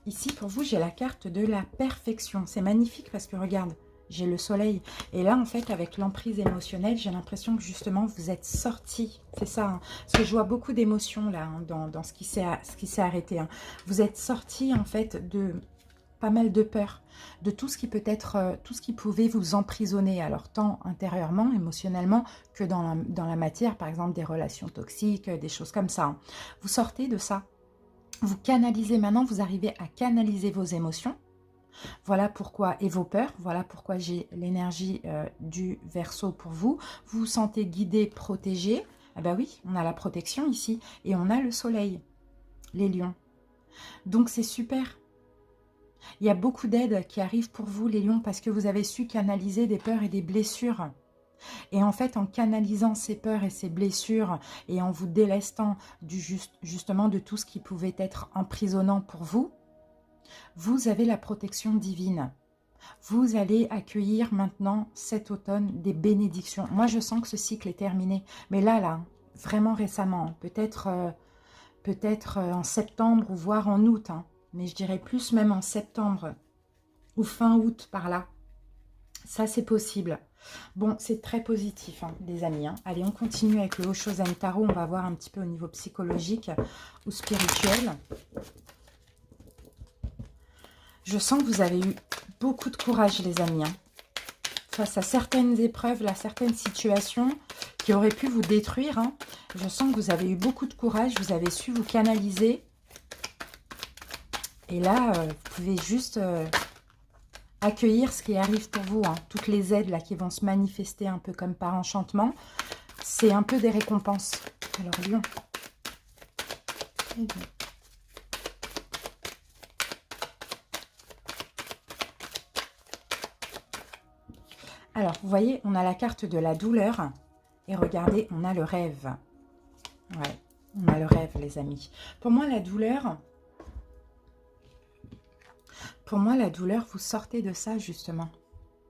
Ici, pour vous, j'ai la carte de la perfection. C'est magnifique parce que, regarde, j'ai le soleil. Et là, en fait, avec l'emprise émotionnelle, j'ai l'impression que, justement, vous êtes sortis. C'est ça. Hein. Parce que je vois beaucoup d'émotions, là, hein, dans ce qui s'est arrêté. Hein. Vous êtes sortis, en fait, de pas mal de peur, de tout ce qui peut être, tout ce qui pouvait vous emprisonner, alors tant intérieurement, émotionnellement, que dans la matière, par exemple, des relations toxiques, des choses comme ça. Hein. Vous sortez de ça. Vous canalisez maintenant, vous arrivez à canaliser vos émotions. Voilà pourquoi, et vos peurs, voilà pourquoi j'ai l'énergie du Verseau pour vous. Vous vous sentez guidé, protégé. Ah ben oui, on a la protection ici et on a le soleil, les lions. Donc c'est super. Il y a beaucoup d'aides qui arrivent pour vous, les lions, parce que vous avez su canaliser des peurs et des blessures. Et en fait, en canalisant ces peurs et ces blessures et en vous délestant justement de tout ce qui pouvait être emprisonnant pour vous, vous avez la protection divine. Vous allez accueillir maintenant cet automne des bénédictions. Moi, je sens que ce cycle est terminé. Mais là, vraiment récemment, peut-être en septembre ou voire en août. Hein, mais je dirais plus même en septembre ou fin août par là. Ça, c'est possible. Bon, c'est très positif, hein, les amis. Hein. Allez, on continue avec le Oshozen Tarot. On va voir un petit peu au niveau psychologique ou spirituel. Je sens que vous avez eu beaucoup de courage, les amis. Hein. Face à certaines épreuves, là, certaines situations qui auraient pu vous détruire. Hein. Je sens que vous avez eu beaucoup de courage. Vous avez su vous canaliser. Et là, vous pouvez juste accueillir ce qui arrive pour vous. Hein. Toutes les aides là qui vont se manifester un peu comme par enchantement. C'est un peu des récompenses. Alors, Lion. Et bien. Alors, vous voyez, on a la carte de la douleur. Et regardez, on a le rêve. Ouais, on a le rêve, les amis. Pour moi, la douleur... vous sortez de ça, justement.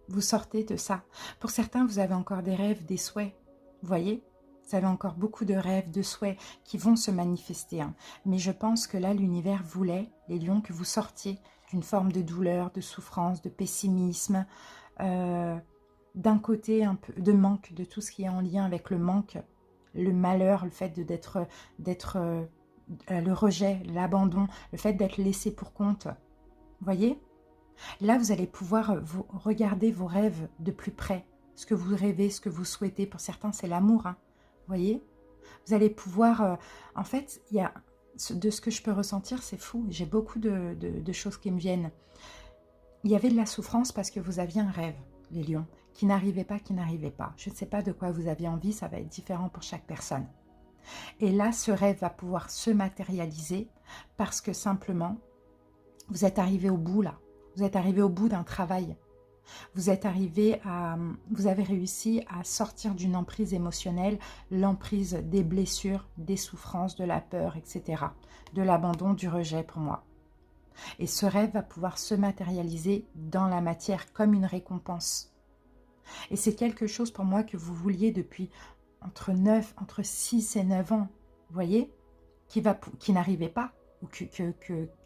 Vous sortez de ça. Pour certains, vous avez encore des rêves, des souhaits. Vous voyez? Vous avez encore beaucoup de rêves, de souhaits qui vont se manifester. Hein. Mais je pense que là, l'univers voulait, les lions, que vous sortiez d'une forme de douleur, de souffrance, de pessimisme, d'un côté un peu de manque, de tout ce qui est en lien avec le manque, le malheur, le fait d'être le rejet, l'abandon, le fait d'être laissé pour compte. Vous voyez? Là, vous allez pouvoir regarder vos rêves de plus près. Ce que vous rêvez, ce que vous souhaitez. Pour certains, c'est l'amour. Hein. Vous voyez? Vous allez pouvoir... en fait, il y a, de ce que je peux ressentir, c'est fou. J'ai beaucoup de choses qui me viennent. Il y avait de la souffrance parce que vous aviez un rêve, les lions, qui n'arrivait pas, Je ne sais pas de quoi vous aviez envie. Ça va être différent pour chaque personne. Et là, ce rêve va pouvoir se matérialiser parce que simplement... vous êtes arrivé au bout, là. Vous êtes arrivé au bout d'un travail. Vous êtes arrivé à... Vous avez réussi à sortir d'une emprise émotionnelle, l'emprise des blessures, des souffrances, de la peur, etc. De l'abandon, du rejet pour moi. Et ce rêve va pouvoir se matérialiser dans la matière comme une récompense. Et c'est quelque chose pour moi que vous vouliez depuis entre 6 et 9 ans, vous voyez, qui n'arrivait pas, ou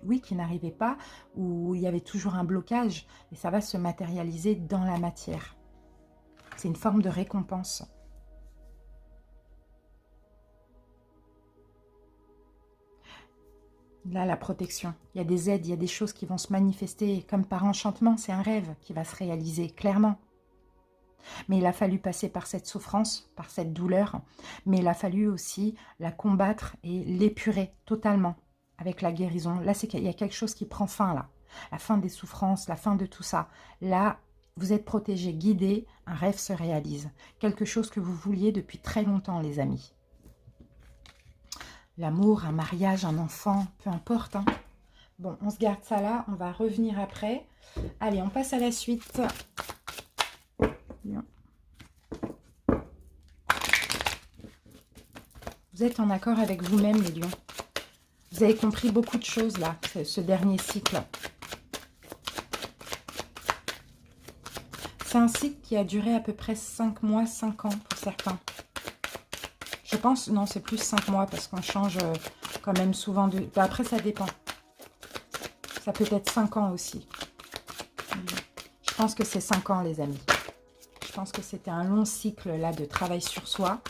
oui, qui n'arrivait pas, où il y avait toujours un blocage, et ça va se matérialiser dans la matière. C'est une forme de récompense. Là, la protection. Il y a des aides, il y a des choses qui vont se manifester comme par enchantement. C'est un rêve qui va se réaliser, clairement. Mais il a fallu passer par cette souffrance, par cette douleur. Mais il a fallu aussi la combattre et l'épurer totalement avec la guérison. Là, il y a quelque chose qui prend fin, là. La fin des souffrances, la fin de tout ça. Là, vous êtes protégé, guidé, un rêve se réalise. Quelque chose que vous vouliez depuis très longtemps, les amis. L'amour, un mariage, un enfant, peu importe. Hein. Bon, on se garde ça là, on va revenir après. Allez, on passe à la suite. Vous êtes en accord avec vous-même, les lions. Vous avez compris beaucoup de choses là, ce dernier cycle. C'est un cycle qui a duré à peu près 5 mois, 5 ans pour certains. Je pense, non, c'est plus 5 mois parce qu'on change quand même souvent de... Après, ça dépend. Ça peut être 5 ans aussi. Je pense que c'est 5 ans, les amis. Je pense que c'était un long cycle là de travail sur soi,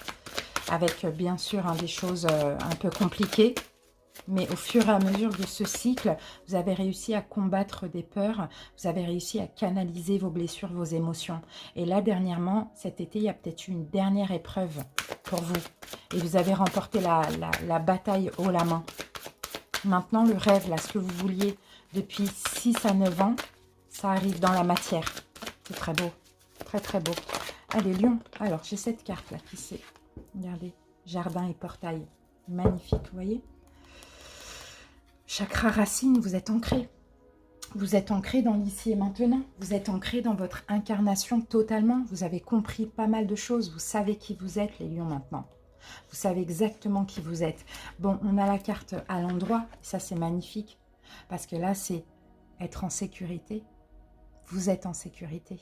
avec bien sûr des choses un peu compliquées. Mais au fur et à mesure de ce cycle, vous avez réussi à combattre des peurs, vous avez réussi à canaliser vos blessures, vos émotions. Et là, dernièrement, cet été, il y a peut-être eu une dernière épreuve pour vous. Et vous avez remporté la bataille haut la main. Maintenant, le rêve, là, ce que vous vouliez depuis 6 à 9 ans, ça arrive dans la matière. C'est très beau, très très beau. Allez, lion. Alors, j'ai cette carte là qui c'est. Regardez, jardin et portail. Magnifique, vous voyez? Chakra racine, vous êtes ancré. Vous êtes ancré dans l'ici et maintenant. Vous êtes ancré dans votre incarnation totalement. Vous avez compris pas mal de choses. Vous savez qui vous êtes, les lions, maintenant. Vous savez exactement qui vous êtes. Bon, on a la carte à l'endroit. Ça, c'est magnifique. Parce que là, c'est être en sécurité. Vous êtes en sécurité.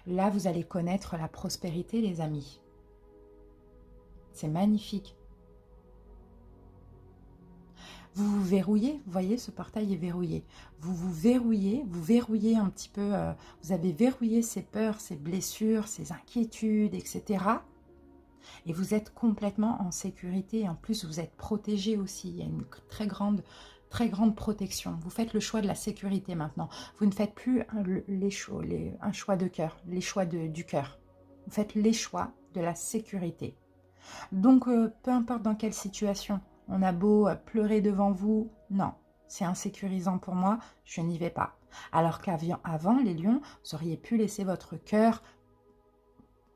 Là, vous allez connaître la prospérité, les amis. C'est magnifique. Vous vous verrouillez, vous voyez, ce portail est verrouillé. Vous verrouillez un petit peu, vous avez verrouillé ces peurs, ces blessures, ces inquiétudes, etc. Et vous êtes complètement en sécurité. En plus, vous êtes protégé aussi. Il y a une très grande protection. Vous faites le choix de la sécurité maintenant. Vous ne faites plus un choix de cœur, les choix du cœur. Vous faites les choix de la sécurité. Donc, peu importe dans quelle situation, on a beau pleurer devant vous, non, c'est insécurisant pour moi, je n'y vais pas. Alors qu'avant, les lions, vous auriez pu laisser votre cœur,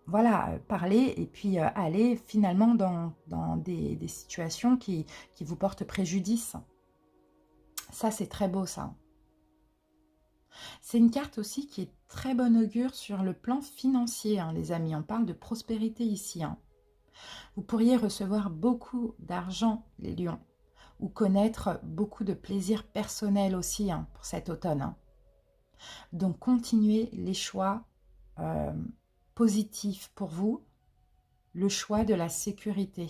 voilà, parler et puis aller finalement dans des situations qui vous portent préjudice. Ça, c'est très beau, ça. C'est une carte aussi qui est très bonne augure sur le plan financier, hein, les amis. On parle de prospérité ici, hein. Vous pourriez recevoir beaucoup d'argent, les lions, ou connaître beaucoup de plaisir personnel aussi, hein, pour cet automne. Hein. Donc, continuez les choix positifs pour vous, le choix de la sécurité.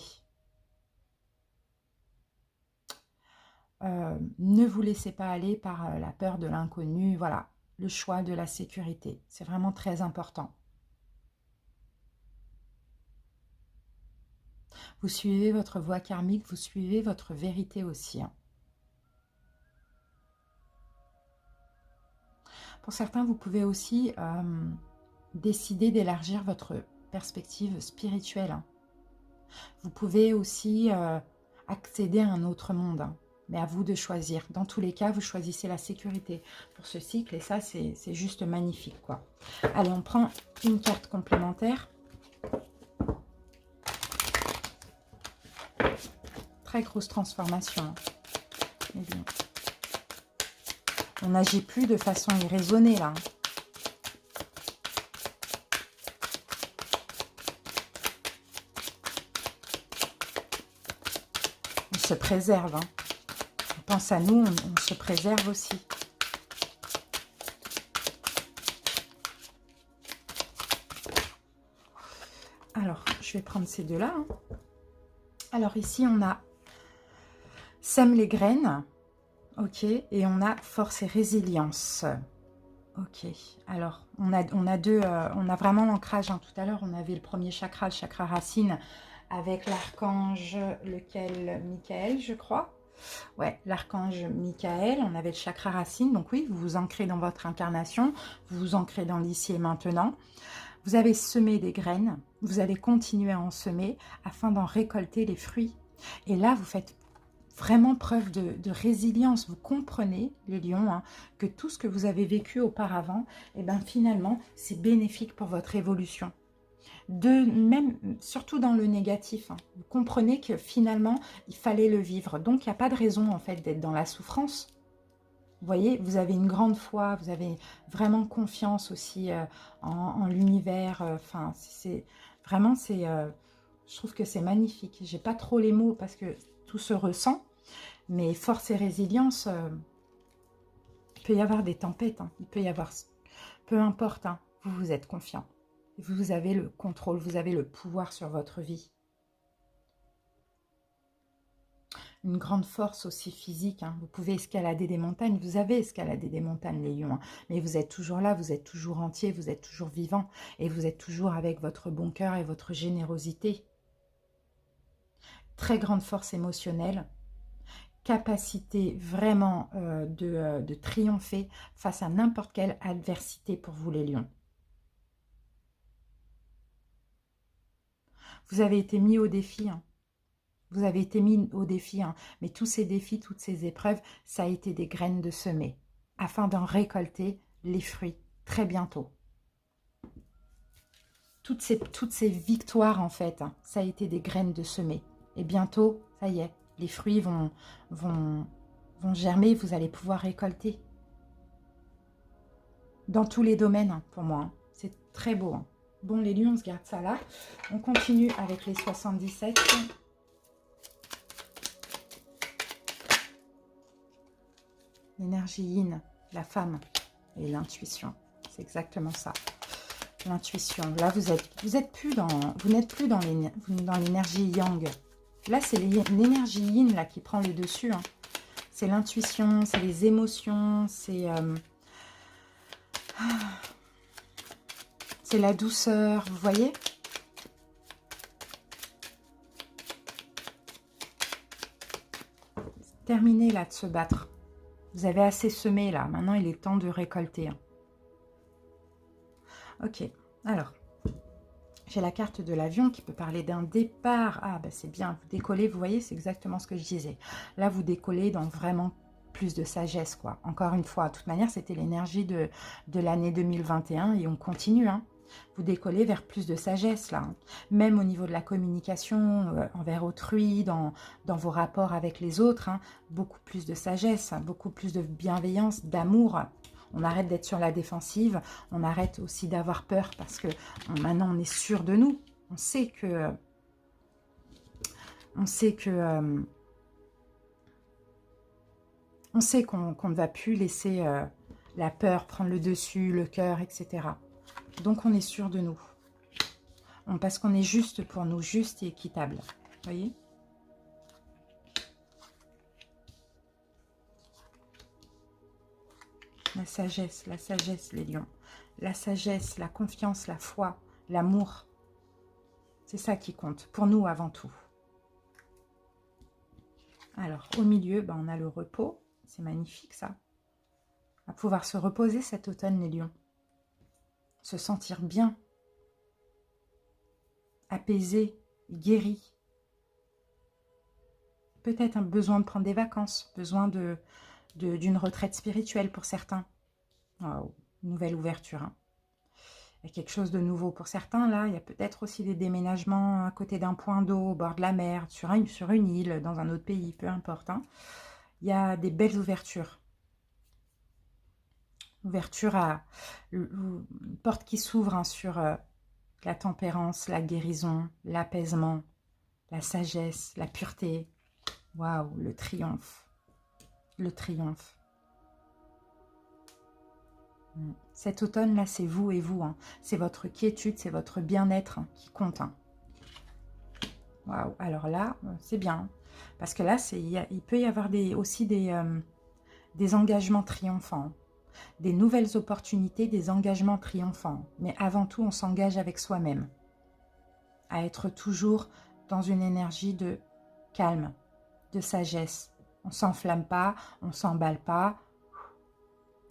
Ne vous laissez pas aller par la peur de l'inconnu, voilà, le choix de la sécurité. C'est vraiment très important. Vous suivez votre voie karmique, vous suivez votre vérité aussi. Hein. Pour certains, vous pouvez aussi décider d'élargir votre perspective spirituelle. Hein. Vous pouvez aussi accéder à un autre monde, hein, mais à vous de choisir. Dans tous les cas, vous choisissez la sécurité pour ce cycle et ça, c'est juste magnifique, quoi. Allez, on prend une carte complémentaire. Très grosse transformation. Eh bien, on n'agit plus de façon irraisonnée là. se préserve. Hein. On pense à nous, on se préserve aussi. Alors, je vais prendre ces deux-là. Hein. Alors ici, on a sème les graines. Ok, et on a force et résilience. Ok, alors on a deux, on a vraiment l'ancrage. Hein. Tout à l'heure, on avait le premier chakra, le chakra racine, avec l'archange, lequel, Michael, je crois. Ouais, l'archange Michael, on avait le chakra racine. Donc oui, vous vous ancrez dans votre incarnation, vous vous ancrez dans l'ici et maintenant. Vous avez semé des graines, vous allez continuer à en semer afin d'en récolter les fruits. Et là, vous faites vraiment preuve de résilience. Vous comprenez, les lions, hein, que tout ce que vous avez vécu auparavant, et ben finalement, c'est bénéfique pour votre évolution. Même, surtout dans le négatif, hein, vous comprenez que finalement, il fallait le vivre. Donc, il n'y a pas de raison, en fait, d'être dans la souffrance. Vous voyez, vous avez une grande foi, vous avez vraiment confiance aussi en l'univers. Enfin, vraiment, je trouve que c'est magnifique. J'ai pas trop les mots parce que tout se ressent, mais force et résilience, il peut y avoir des tempêtes, hein, il peut y avoir, peu importe, hein, vous êtes confiant. Vous avez le contrôle, vous avez le pouvoir sur votre vie. Une grande force aussi physique, hein. Vous pouvez escalader des montagnes, vous avez escaladé des montagnes les lions, hein. Mais vous êtes toujours là, vous êtes toujours entier, vous êtes toujours vivant et vous êtes toujours avec votre bon cœur et votre générosité. Très grande force émotionnelle, capacité vraiment de triompher face à n'importe quelle adversité pour vous les lions. Vous avez été mis au défi, hein. Vous avez été mis au défi, hein, mais tous ces défis, toutes ces épreuves, ça a été des graines de semer, afin d'en récolter les fruits très bientôt. Toutes ces victoires, en fait, hein, ça a été des graines de semer. Et bientôt, ça y est, les fruits vont germer, vous allez pouvoir récolter. Dans tous les domaines, hein, pour moi. Hein. C'est très beau. Hein. Bon, les lions, on se garde ça là. On continue avec les 77. L'énergie yin, la femme et l'intuition. C'est exactement ça. L'intuition. Là, vous n'êtes plus dans l'énergie yang. Là, c'est l'énergie yin là, qui prend le dessus. Hein. C'est l'intuition, c'est les émotions, c'est la douceur, vous voyez? Terminez là de se battre. Vous avez assez semé là. Maintenant, il est temps de récolter. Hein. Ok. Alors, j'ai la carte de l'avion qui peut parler d'un départ. Ah, bah c'est bien. Vous décollez, vous voyez, c'est exactement ce que je disais. Là, vous décollez dans vraiment plus de sagesse, quoi. Encore une fois, de toute manière, c'était l'énergie de l'année 2021 et on continue, hein. Vous décollez vers plus de sagesse, là. Hein. Même au niveau de la communication, envers autrui, dans vos rapports avec les autres, hein, beaucoup plus de sagesse, hein, beaucoup plus de bienveillance, d'amour. On arrête d'être sur la défensive, on arrête aussi d'avoir peur parce que maintenant, on est sûr de nous. On sait que... on sait qu'on ne va plus laisser la peur prendre le dessus, le cœur, etc. Donc, on est sûr de nous. Parce qu'on est juste pour nous, juste et équitable. Vous voyez? La sagesse, les lions. La sagesse, la confiance, la foi, l'amour. C'est ça qui compte, pour nous avant tout. Alors, au milieu, ben, on a le repos. C'est magnifique, ça. On va pouvoir se reposer cet automne, les lions. Se sentir bien, apaisé, guéri. Peut-être un besoin de prendre des vacances, besoin d'une retraite spirituelle pour certains. Wow, nouvelle ouverture. Hein. Il y a quelque chose de nouveau pour certains. Là, il y a peut-être aussi des déménagements à côté d'un point d'eau, au bord de la mer, sur une île, dans un autre pays, peu importe. Hein. Il y a des belles ouvertures. Ouverture à une porte qui s'ouvre hein, sur la tempérance, la guérison, l'apaisement, la sagesse, la pureté. Waouh, le triomphe. Le triomphe. Cet automne-là, c'est vous et vous. Hein. C'est votre quiétude, c'est votre bien-être hein, qui compte. Hein. Waouh, alors là, c'est bien. Parce que là, il peut y avoir aussi des engagements triomphants. Des nouvelles opportunités, des engagements triomphants. Mais avant tout, on s'engage avec soi-même. À être toujours dans une énergie de calme, de sagesse. On ne s'enflamme pas, on ne s'emballe pas.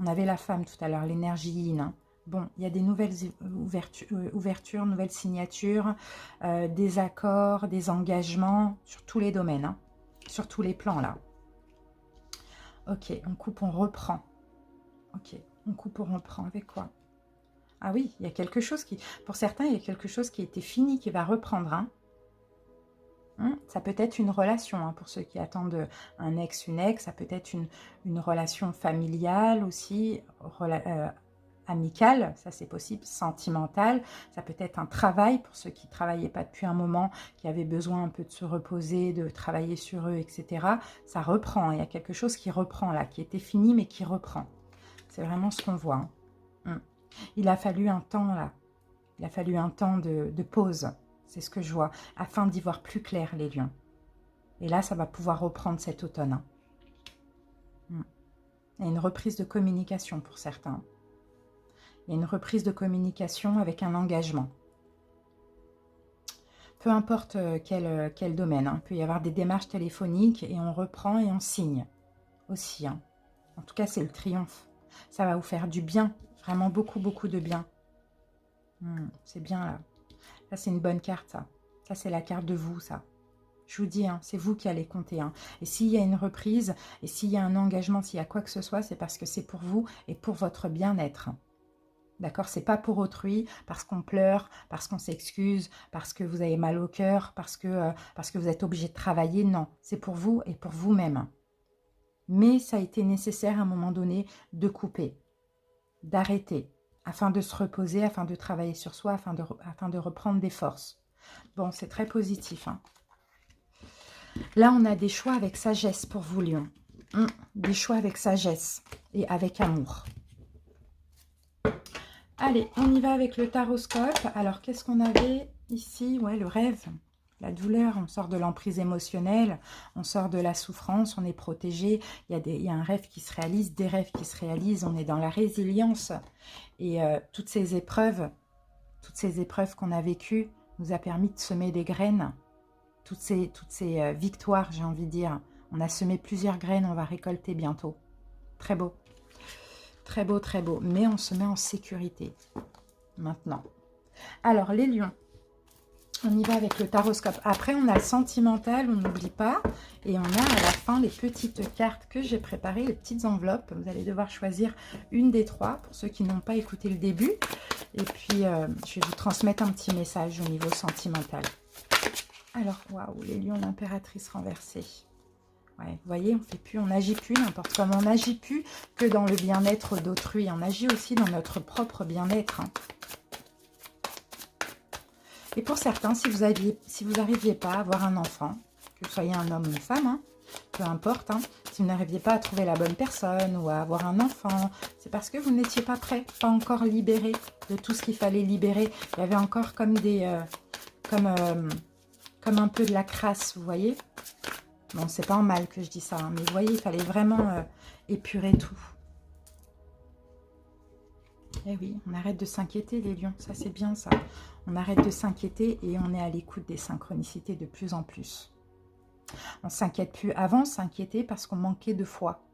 On avait la femme tout à l'heure, l'énergie yin. Hein. Bon, il y a des nouvelles ouvertures, nouvelles signatures, des accords, des engagements sur tous les domaines, hein, sur tous les plans là. Ok, on coupe, on reprend. Ok, on coupe, on reprend. Avec quoi? Ah oui, il y a quelque chose qui... Pour certains, il y a quelque chose qui était fini, qui va reprendre. Hein. Ça peut être une relation, hein, pour ceux qui attendent un ex, une ex. Ça peut être une relation familiale aussi, amicale, ça c'est possible, sentimentale. Ça peut être un travail pour ceux qui ne travaillaient pas depuis un moment, qui avaient besoin un peu de se reposer, de travailler sur eux, etc. Ça reprend, il y a quelque chose qui reprend là, qui était fini mais qui reprend. C'est vraiment ce qu'on voit. Hein. Il a fallu un temps là, il a fallu un temps de pause, c'est ce que je vois, afin d'y voir plus clair les lions. Et là, ça va pouvoir reprendre cet automne. Hein. Il y a une reprise de communication pour certains. Il y a une reprise de communication avec un engagement. Peu importe quel domaine. Hein. Il peut y avoir des démarches téléphoniques et on reprend et on signe aussi. Hein. En tout cas, c'est le triomphe. Ça va vous faire du bien. Vraiment beaucoup, beaucoup de bien. C'est bien là. Ça, c'est une bonne carte, ça. Ça, c'est la carte de vous, ça. Je vous dis, hein, c'est vous qui allez compter. Hein. Et s'il y a une reprise, et s'il y a un engagement, s'il y a quoi que ce soit, c'est parce que c'est pour vous et pour votre bien-être. D'accord? C'est pas pour autrui, parce qu'on pleure, parce qu'on s'excuse, parce que vous avez mal au cœur, parce que vous êtes obligé de travailler. Non, c'est pour vous et pour vous-même. Mais ça a été nécessaire à un moment donné de couper, d'arrêter, afin de se reposer, afin de travailler sur soi, afin de reprendre des forces. Bon, c'est très positif. Hein. Là, on a des choix avec sagesse pour vous, Lion. Des choix avec sagesse et avec amour. Allez, on y va avec le taroscope. Alors, qu'est-ce qu'on avait ici? Ouais, le rêve, la douleur. On sort de l'emprise émotionnelle, on sort de la souffrance, on est protégé. Il y a un rêve qui se réalise, des rêves qui se réalisent. On est dans la résilience. Et toutes ces épreuves qu'on a vécues nous a permis de semer des graines. Toutes ces victoires, j'ai envie de dire. On a semé plusieurs graines, on va récolter bientôt. Très beau. Très beau, très beau. Mais on se met en sécurité maintenant. Alors, les lions. On y va avec le taroscope. Après, on a le sentimental, on n'oublie pas. Et on a à la fin les petites cartes que j'ai préparées, les petites enveloppes. Vous allez devoir choisir une des trois pour ceux qui n'ont pas écouté le début. Et puis, je vais vous transmettre un petit message au niveau sentimental. Alors, waouh, les lions, l'impératrice renversée. Ouais, vous voyez, on n'agit plus n'importe comment. On n'agit plus que dans le bien-être d'autrui. On agit aussi dans notre propre bien-être. Hein. Et pour certains, si vous n'arriviez pas à avoir un enfant, que vous soyez un homme ou une femme, hein, peu importe, hein, si vous n'arriviez pas à trouver la bonne personne ou à avoir un enfant, c'est parce que vous n'étiez pas prêt, pas encore libéré de tout ce qu'il fallait libérer. Il y avait encore comme comme un peu de la crasse, vous voyez. Bon, c'est pas en mal que je dis ça, hein, mais vous voyez, il fallait vraiment épurer tout. Eh oui, on arrête de s'inquiéter, les lions, ça c'est bien ça. On arrête de s'inquiéter et on est à l'écoute des synchronicités de plus en plus. On ne s'inquiète plus. Avant, on s'inquiétait parce qu'on manquait de foi.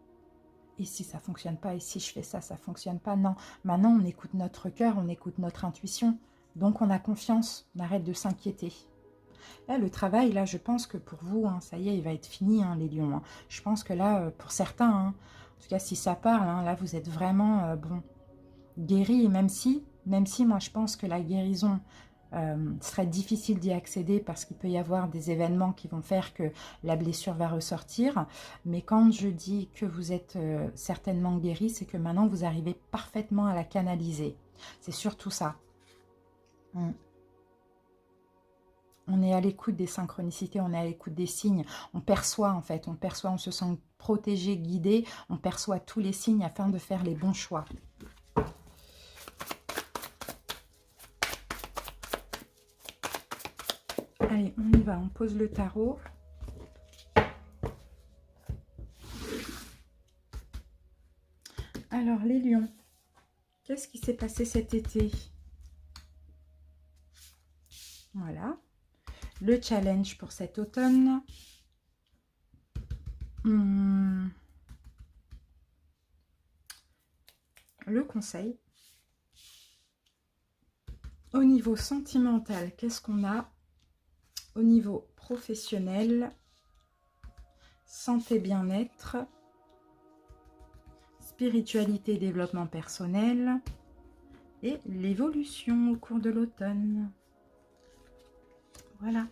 Et si ça ne fonctionne pas, et si je fais ça, ça ne fonctionne pas. Non, maintenant on écoute notre cœur, on écoute notre intuition. Donc on a confiance, on arrête de s'inquiéter. Là, le travail, là, je pense que pour vous, hein, ça y est, il va être fini, hein, les lions. Hein. Je pense que là, pour certains, hein, en tout cas, si ça parle, hein, là, vous êtes vraiment, bon, guéris. Et même si, moi, je pense que la guérison serait difficile d'y accéder parce qu'il peut y avoir des événements qui vont faire que la blessure va ressortir. Mais quand je dis que vous êtes certainement guéri, c'est que maintenant, vous arrivez parfaitement à la canaliser. C'est surtout ça. on est à l'écoute des synchronicités, on est à l'écoute des signes, on perçoit en fait, on se sent protégé, guidé, on perçoit tous les signes afin de faire les bons choix. Allez, on y va, on pose le tarot. Alors, les lions, qu'est-ce qui s'est passé cet été? Voilà. Le challenge pour cet automne. Le conseil. Au niveau sentimental, qu'est-ce qu'on a? Au niveau professionnel, santé, bien-être, spiritualité, développement personnel et l'évolution au cours de l'automne. Voilà.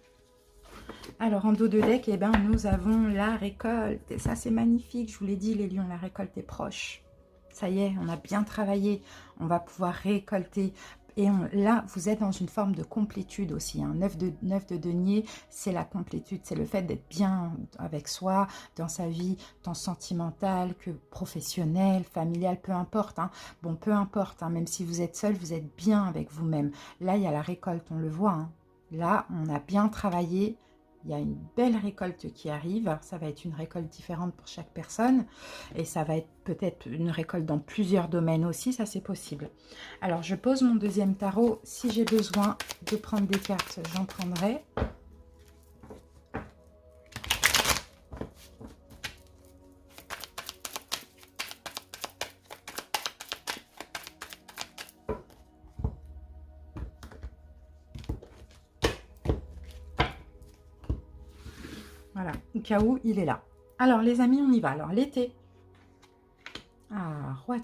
Alors, en dos de deck, eh ben, nous avons la récolte. Et ça, c'est magnifique. Je vous l'ai dit, les lions, la récolte est proche. Ça y est, on a bien travaillé. On va pouvoir récolter. Et là, vous êtes dans une forme de complétude aussi. Hein. 9 de denier, c'est la complétude. C'est le fait d'être bien avec soi, dans sa vie, tant sentimentale que professionnelle, familiale, peu importe. Hein. Bon, peu importe. Hein. Même si vous êtes seul, vous êtes bien avec vous-même. Là, il y a la récolte, on le voit. Hein. Là, on a bien travaillé. Il y a une belle récolte qui arrive. Ça va être une récolte différente pour chaque personne. Et ça va être peut-être une récolte dans plusieurs domaines aussi. Ça, c'est possible. Alors, je pose mon deuxième tarot. Si j'ai besoin de prendre des cartes, j'en prendrai. Voilà, au cas où il est là. Alors, les amis, on y va. Alors, l'été. Ah, roi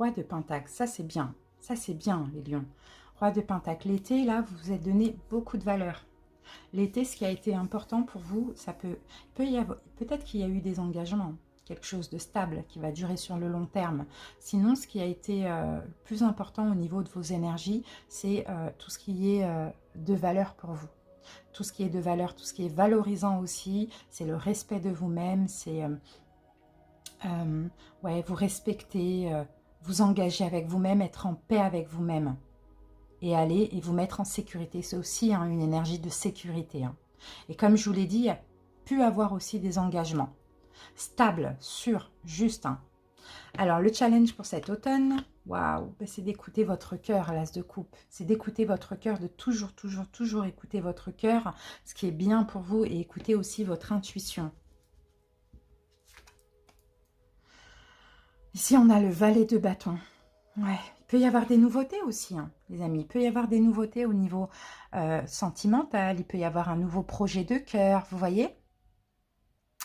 de Pentacle, ça c'est bien. Ça c'est bien, les lions. Roi de Pentacle, l'été, là, vous vous êtes donné beaucoup de valeur. L'été, ce qui a été important pour vous, ça peut y avoir, peut-être qu'il y a eu des engagements, quelque chose de stable qui va durer sur le long terme. Sinon, ce qui a été le plus important au niveau de vos énergies, c'est tout ce qui est de valeur pour vous. Tout ce qui est de valeur, tout ce qui est valorisant aussi, c'est le respect de vous-même, c'est ouais, vous respecter, vous engager avec vous-même, être en paix avec vous-même et aller et vous mettre en sécurité. C'est aussi hein, une énergie de sécurité. Hein. Et comme je vous l'ai dit, il y a pu avoir aussi des engagements stables, sûrs, justes. Hein. Alors, le challenge pour cet automne, waouh, ben c'est d'écouter votre cœur, l'as de coupe. C'est d'écouter votre cœur, de toujours écouter votre cœur, ce qui est bien pour vous, et écouter aussi votre intuition. Ici, on a le valet de bâton. Ouais, il peut y avoir des nouveautés aussi, hein, les amis. Il peut y avoir des nouveautés au niveau sentimental. Il peut y avoir un nouveau projet de cœur, vous voyez ?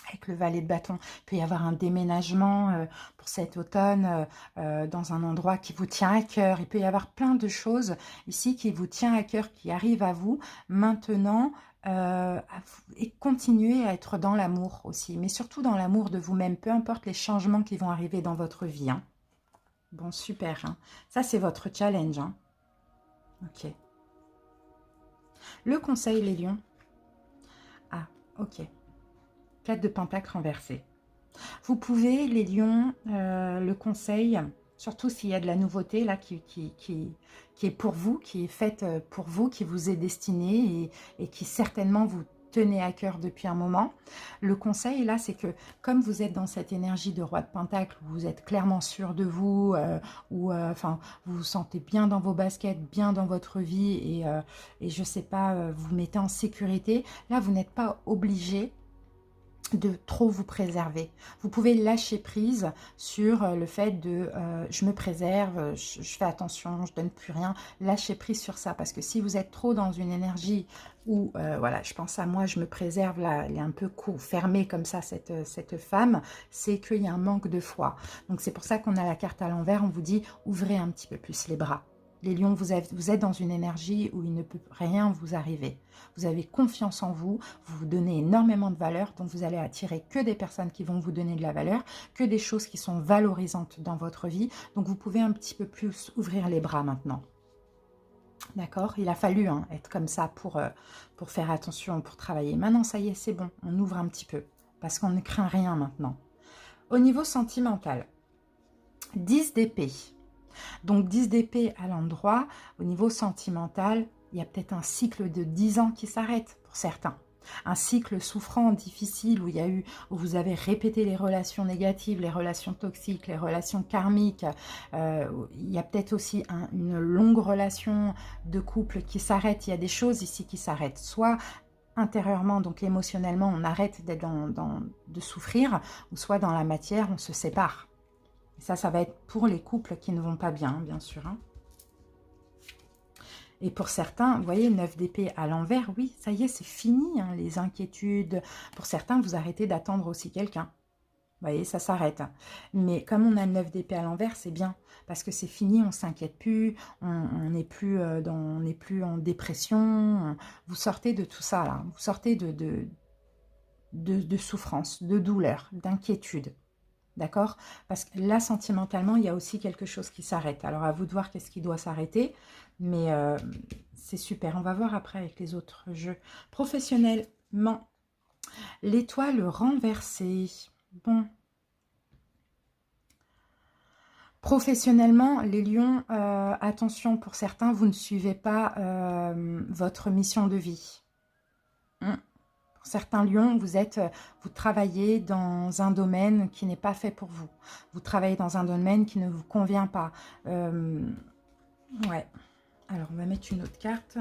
Avec le valet de bâton, il peut y avoir un déménagement pour cet automne dans un endroit qui vous tient à cœur. Il peut y avoir plein de choses ici qui vous tient à cœur, qui arrivent à vous maintenant et continuer à être dans l'amour aussi. Mais surtout dans l'amour de vous-même, peu importe les changements qui vont arriver dans votre vie. Hein. Bon, super. Hein. Ça, c'est votre challenge. Hein. Ok. Le conseil, les lions. Ah, ok. 4 de pentacle renversé. Vous pouvez, les lions, le conseil, surtout s'il y a de la nouveauté là qui est pour vous, qui est faite pour vous, qui vous est destinée et qui certainement vous tenez à cœur depuis un moment. Le conseil là, c'est que comme vous êtes dans cette énergie de roi de pentacle, vous êtes clairement sûr de vous, enfin vous vous sentez bien dans vos baskets, bien dans votre vie et je sais pas, vous vous mettez en sécurité. Là, vous n'êtes pas obligé de trop vous préserver. Vous pouvez lâcher prise sur le fait de je me préserve, je fais attention, je donne plus rien. Lâchez prise sur ça parce que si vous êtes trop dans une énergie où, voilà, je pense à moi, je me préserve, là, elle est un peu fermée comme ça, cette femme, c'est qu'il y a un manque de foi. Donc c'est pour ça qu'on a la carte à l'envers, on vous dit ouvrez un petit peu plus les bras. Les lions, vous êtes dans une énergie où il ne peut rien vous arriver. Vous avez confiance en vous, vous vous donnez énormément de valeur, donc vous allez attirer que des personnes qui vont vous donner de la valeur, que des choses qui sont valorisantes dans votre vie. Donc vous pouvez un petit peu plus ouvrir les bras maintenant. D'accord? Il a fallu hein, être comme ça pour faire attention, pour travailler. Maintenant, ça y est, c'est bon. On ouvre un petit peu. Parce qu'on ne craint rien maintenant. Au niveau sentimental, 10 d'épée. Donc 10 d'épée à l'endroit. Au niveau sentimental, il y a peut-être un cycle de 10 ans qui s'arrête pour certains. Un cycle souffrant, difficile, où vous avez répété les relations négatives, les relations toxiques, les relations karmiques. Il y a peut-être aussi une longue relation de couple qui s'arrête. Il y a des choses ici qui s'arrêtent. Soit intérieurement, donc émotionnellement, on arrête de souffrir, ou soit dans la matière, on se sépare. Et ça va être pour les couples qui ne vont pas bien, bien sûr. Hein. Et pour certains, vous voyez, 9 d'épée à l'envers, oui, ça y est, c'est fini, hein, les inquiétudes. Pour certains, vous arrêtez d'attendre aussi quelqu'un. Vous voyez, ça s'arrête. Mais comme on a le 9 d'épée à l'envers, c'est bien. Parce que c'est fini, on ne s'inquiète plus, on n'est plus, plus en dépression. Vous sortez de tout ça, là. Vous sortez de souffrance, de douleur, d'inquiétude. D'accord? Parce que là, sentimentalement, il y a aussi quelque chose qui s'arrête. Alors, à vous de voir qu'est-ce qui doit s'arrêter. Mais c'est super. On va voir après avec les autres jeux. Professionnellement, l'étoile renversée. Bon. Professionnellement, les lions, attention pour certains, vous ne suivez pas votre mission de vie. Pour certains lions, vous travaillez dans un domaine qui n'est pas fait pour vous. Vous travaillez dans un domaine qui ne vous convient pas. Ouais. Alors, on va mettre une autre carte.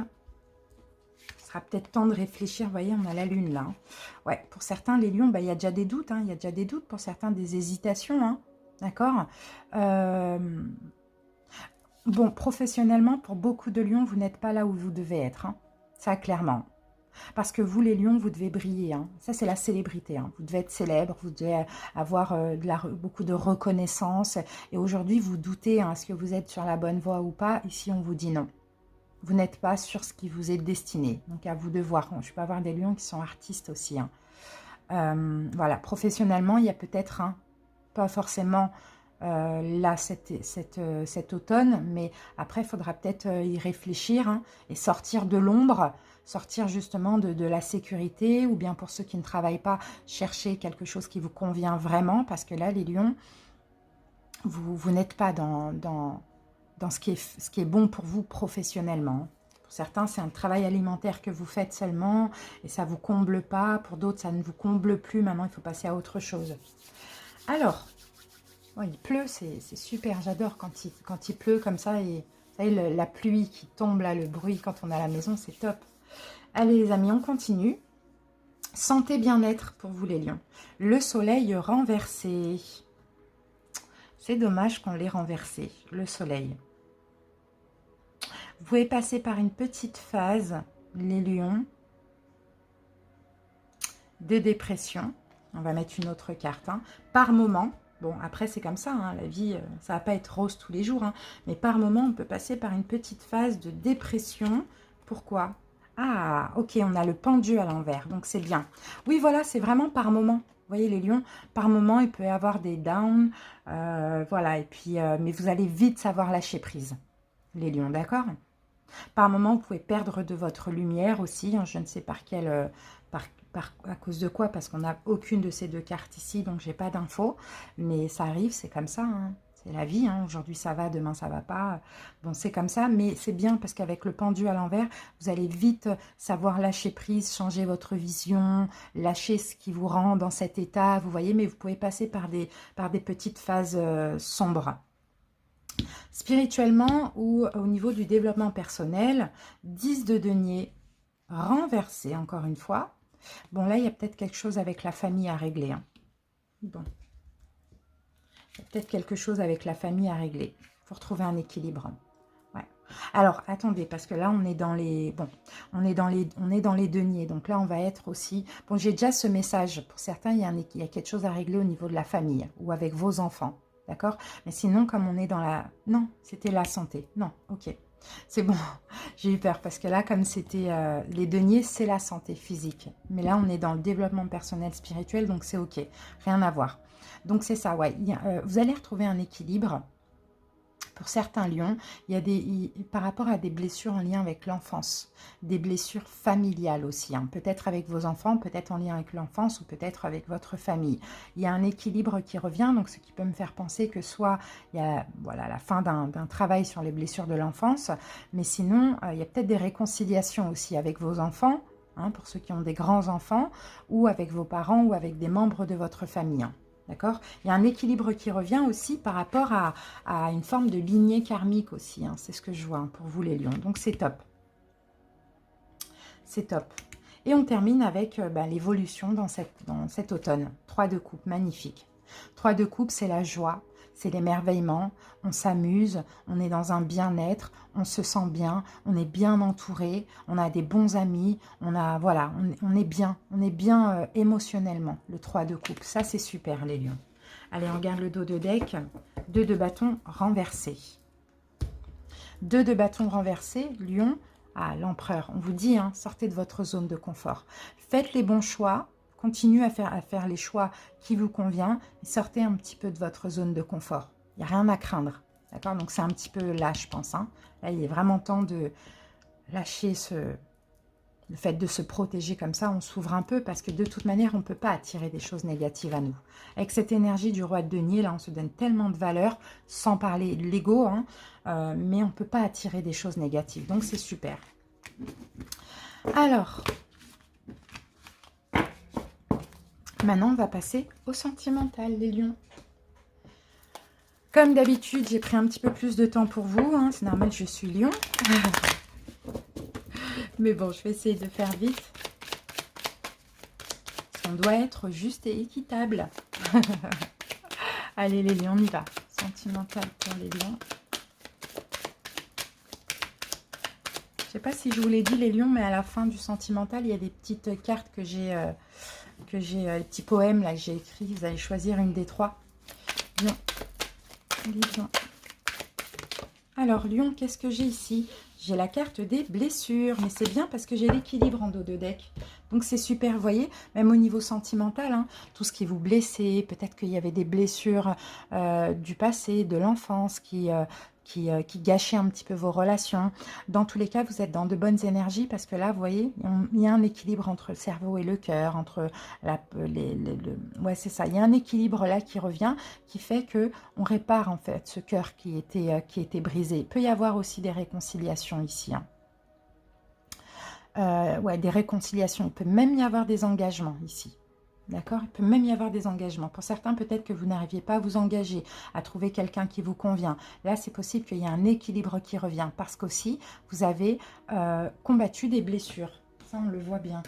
Ce sera peut-être temps de réfléchir. Vous voyez, on a la lune là. Ouais, pour certains, les lions, il y a déjà des doutes. Hein. Il y a déjà des doutes pour certains, des hésitations. Hein. D'accord. Bon, professionnellement, pour beaucoup de lions, vous n'êtes pas là où vous devez être. Hein. Ça, clairement. Parce que vous, les lions, vous devez briller. Hein. Ça, c'est la célébrité. Hein. Vous devez être célèbre, vous devez avoir beaucoup de reconnaissance. Et aujourd'hui, vous doutez, hein, est-ce que vous êtes sur la bonne voie ou pas? Ici, on vous dit non. Vous n'êtes pas sur ce qui vous est destiné. Donc, à vous de voir. Je peux avoir des lions qui sont artistes aussi. Hein. Voilà, professionnellement, il y a peut-être, pas forcément là cet automne, mais après, il faudra peut-être y réfléchir hein, et sortir de l'ombre, sortir justement de la sécurité, ou bien pour ceux qui ne travaillent pas, chercher quelque chose qui vous convient vraiment, parce que là, les lions, vous n'êtes pas dans ce qui est bon pour vous professionnellement. Pour certains, c'est un travail alimentaire que vous faites seulement et ça ne vous comble pas. Pour d'autres, ça ne vous comble plus. Maintenant, il faut passer à autre chose. Alors, oh, il pleut, c'est super. J'adore quand il pleut comme ça. Et vous savez, la pluie qui tombe, là, le bruit quand on est à la maison, c'est top. Allez, les amis, on continue. Santé, bien-être pour vous, les lions. Le soleil renversé. C'est dommage qu'on l'ait renversé, le soleil. Vous pouvez passer par une petite phase, les lions, de dépression. On va mettre une autre carte. Hein. Par moment, bon après c'est comme ça, hein, la vie, ça ne va pas être rose tous les jours, hein, mais par moment on peut passer par une petite phase de dépression. Pourquoi? Ah, ok, on a le pendu à l'envers, donc c'est bien. Oui, voilà, c'est vraiment par moment. Vous voyez les lions, par moment il peut y avoir des downs, voilà, et puis, mais vous allez vite savoir lâcher prise, les lions, d'accord? Par moment, vous pouvez perdre de votre lumière aussi. Hein, je ne sais par quelle, à cause de quoi, parce qu'on n'a aucune de ces deux cartes ici, donc j'ai pas d'infos. Mais ça arrive, c'est comme ça. Hein, c'est la vie. Hein, aujourd'hui, ça va, demain, ça va pas. Bon, c'est comme ça, mais c'est bien parce qu'avec le pendu à l'envers, vous allez vite savoir lâcher prise, changer votre vision, lâcher ce qui vous rend dans cet état. Vous voyez, mais vous pouvez passer par des petites phases sombres. Spirituellement ou au niveau du développement personnel, 10 de denier renversé encore une fois. Bon, là, il y a peut-être quelque chose avec la famille à régler. Hein. Bon. Il y a peut-être quelque chose avec la famille à régler. Il faut retrouver un équilibre. Ouais. Alors, attendez, parce que là, on est dans les... Bon, on est dans les deniers. Donc là, on va être aussi... Bon, j'ai déjà ce message. Pour certains, il y a quelque chose à régler au niveau de la famille ou avec vos enfants. D'accord? Mais sinon, comme on est dans la... Non, c'était la santé. Non, ok. C'est bon. J'ai eu peur parce que là, comme c'était... les deniers, c'est la santé physique. Mais là, on est dans le développement personnel spirituel, donc c'est ok. Rien à voir. Donc, c'est ça, ouais. Vous allez retrouver un équilibre. Pour certains lions, il y a par rapport à des blessures en lien avec l'enfance, des blessures familiales aussi, hein. Peut-être avec vos enfants, peut-être en lien avec l'enfance ou peut-être avec votre famille. Il y a un équilibre qui revient, donc ce qui peut me faire penser que soit il y a voilà, la fin d'un travail sur les blessures de l'enfance, mais sinon il y a peut-être des réconciliations aussi avec vos enfants, hein, pour ceux qui ont des grands-enfants, ou avec vos parents ou avec des membres de votre famille, hein. D'accord? Il y a un équilibre qui revient aussi par rapport à une forme de lignée karmique aussi, hein. C'est ce que je vois, hein, pour vous les lions. Donc c'est top. C'est top. Et on termine avec l'évolution dans cet automne. 3 de coupe, magnifique. 3 de coupe, c'est la joie, c'est l'émerveillement, on s'amuse, on est dans un bien-être, on se sent bien, on est bien entouré, on a des bons amis, on est bien émotionnellement, le 3 de coupe. Ça, c'est super, les lions. Allez, on regarde le dos de deck. 2 de bâton renversés. 2 de bâton renversés, lion. Ah, l'empereur, on vous dit, hein, sortez de votre zone de confort. Faites les bons choix, continuez à faire les choix qui vous conviennent et sortez un petit peu de votre zone de confort. Il n'y a rien à craindre, d'accord? Donc c'est un petit peu là, je pense, hein. Là, il est vraiment temps de lâcher le fait de se protéger comme ça. On s'ouvre un peu parce que de toute manière, on ne peut pas attirer des choses négatives à nous. Avec cette énergie du roi de denier, là, on se donne tellement de valeur, sans parler de l'ego, hein, mais on ne peut pas attirer des choses négatives. Donc, c'est super. Alors, maintenant, on va passer au sentimental, les lions. Comme d'habitude, j'ai pris un petit peu plus de temps pour vous, hein, c'est normal, je suis lion. Mais bon, je vais essayer de faire vite. On doit être juste et équitable. Allez, les lions, on y va. Sentimental pour les lions. Je ne sais pas si je vous l'ai dit, les lions, mais à la fin du sentimental, il y a des petites cartes que j'ai, les petits poèmes là que j'ai écrits. Vous allez choisir une des 3. Lion. Lion. Alors, lion, qu'est-ce que j'ai ici? J'ai la carte des blessures, mais c'est bien parce que j'ai l'équilibre en dos de deck. Donc, c'est super, vous voyez, même au niveau sentimental, hein, tout ce qui vous blessait, peut-être qu'il y avait des blessures du passé, de l'enfance qui gâchaient un petit peu vos relations. Dans tous les cas, vous êtes dans de bonnes énergies parce que là, vous voyez, il y a un équilibre entre le cerveau et le cœur, entre ouais, c'est ça. Il y a un équilibre là qui revient, qui fait que on répare en fait ce cœur qui était brisé. Il peut y avoir aussi des réconciliations ici, hein. Ouais, des réconciliations. Il peut même y avoir des engagements ici. D'accord? Il peut même y avoir des engagements. Pour certains, peut-être que vous n'arriviez pas à vous engager, à trouver quelqu'un qui vous convient. Là, c'est possible qu'il y ait un équilibre qui revient parce qu'aussi, vous avez combattu des blessures. Ça, on le voit bien.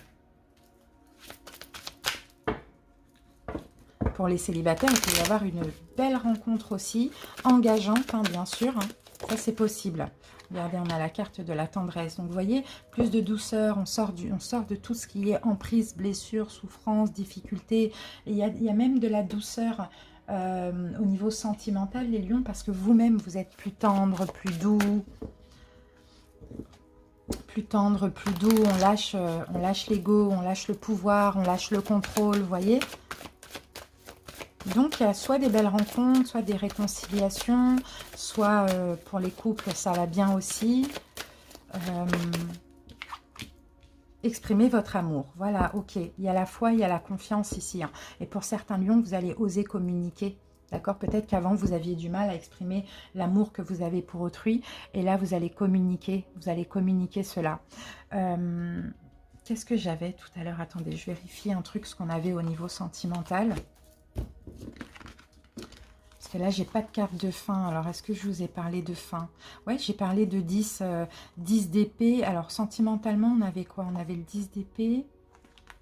Pour les célibataires, il peut y avoir une belle rencontre aussi, engageante, hein, bien sûr. Hein. Ça, c'est possible. Regardez, on a la carte de la tendresse. Donc, vous voyez, plus de douceur, on sort de tout ce qui est emprise, blessure, souffrance, difficulté. Et il y a même de la douceur au niveau sentimental, les lions, parce que vous-même, vous êtes plus tendre, plus doux. Plus tendre, plus doux. On lâche l'ego, on lâche le pouvoir, on lâche le contrôle, vous voyez. Donc, il y a soit des belles rencontres, soit des réconciliations, soit pour les couples, ça va bien aussi. Exprimez votre amour. Voilà, ok. Il y a la foi, il y a la confiance ici, hein. Et pour certains lions, vous allez oser communiquer. D'accord? Peut-être qu'avant, vous aviez du mal à exprimer l'amour que vous avez pour autrui. Et là, vous allez communiquer. Vous allez communiquer cela. Qu'est-ce que j'avais tout à l'heure? Attendez, je vérifie un truc, ce qu'on avait au niveau sentimental. Parce que là, j'ai pas de carte de fin. Alors, est-ce que je vous ai parlé de fin? Ouais, j'ai parlé de 10 d'épée. Alors, sentimentalement, on avait quoi? On avait le 10 d'épée.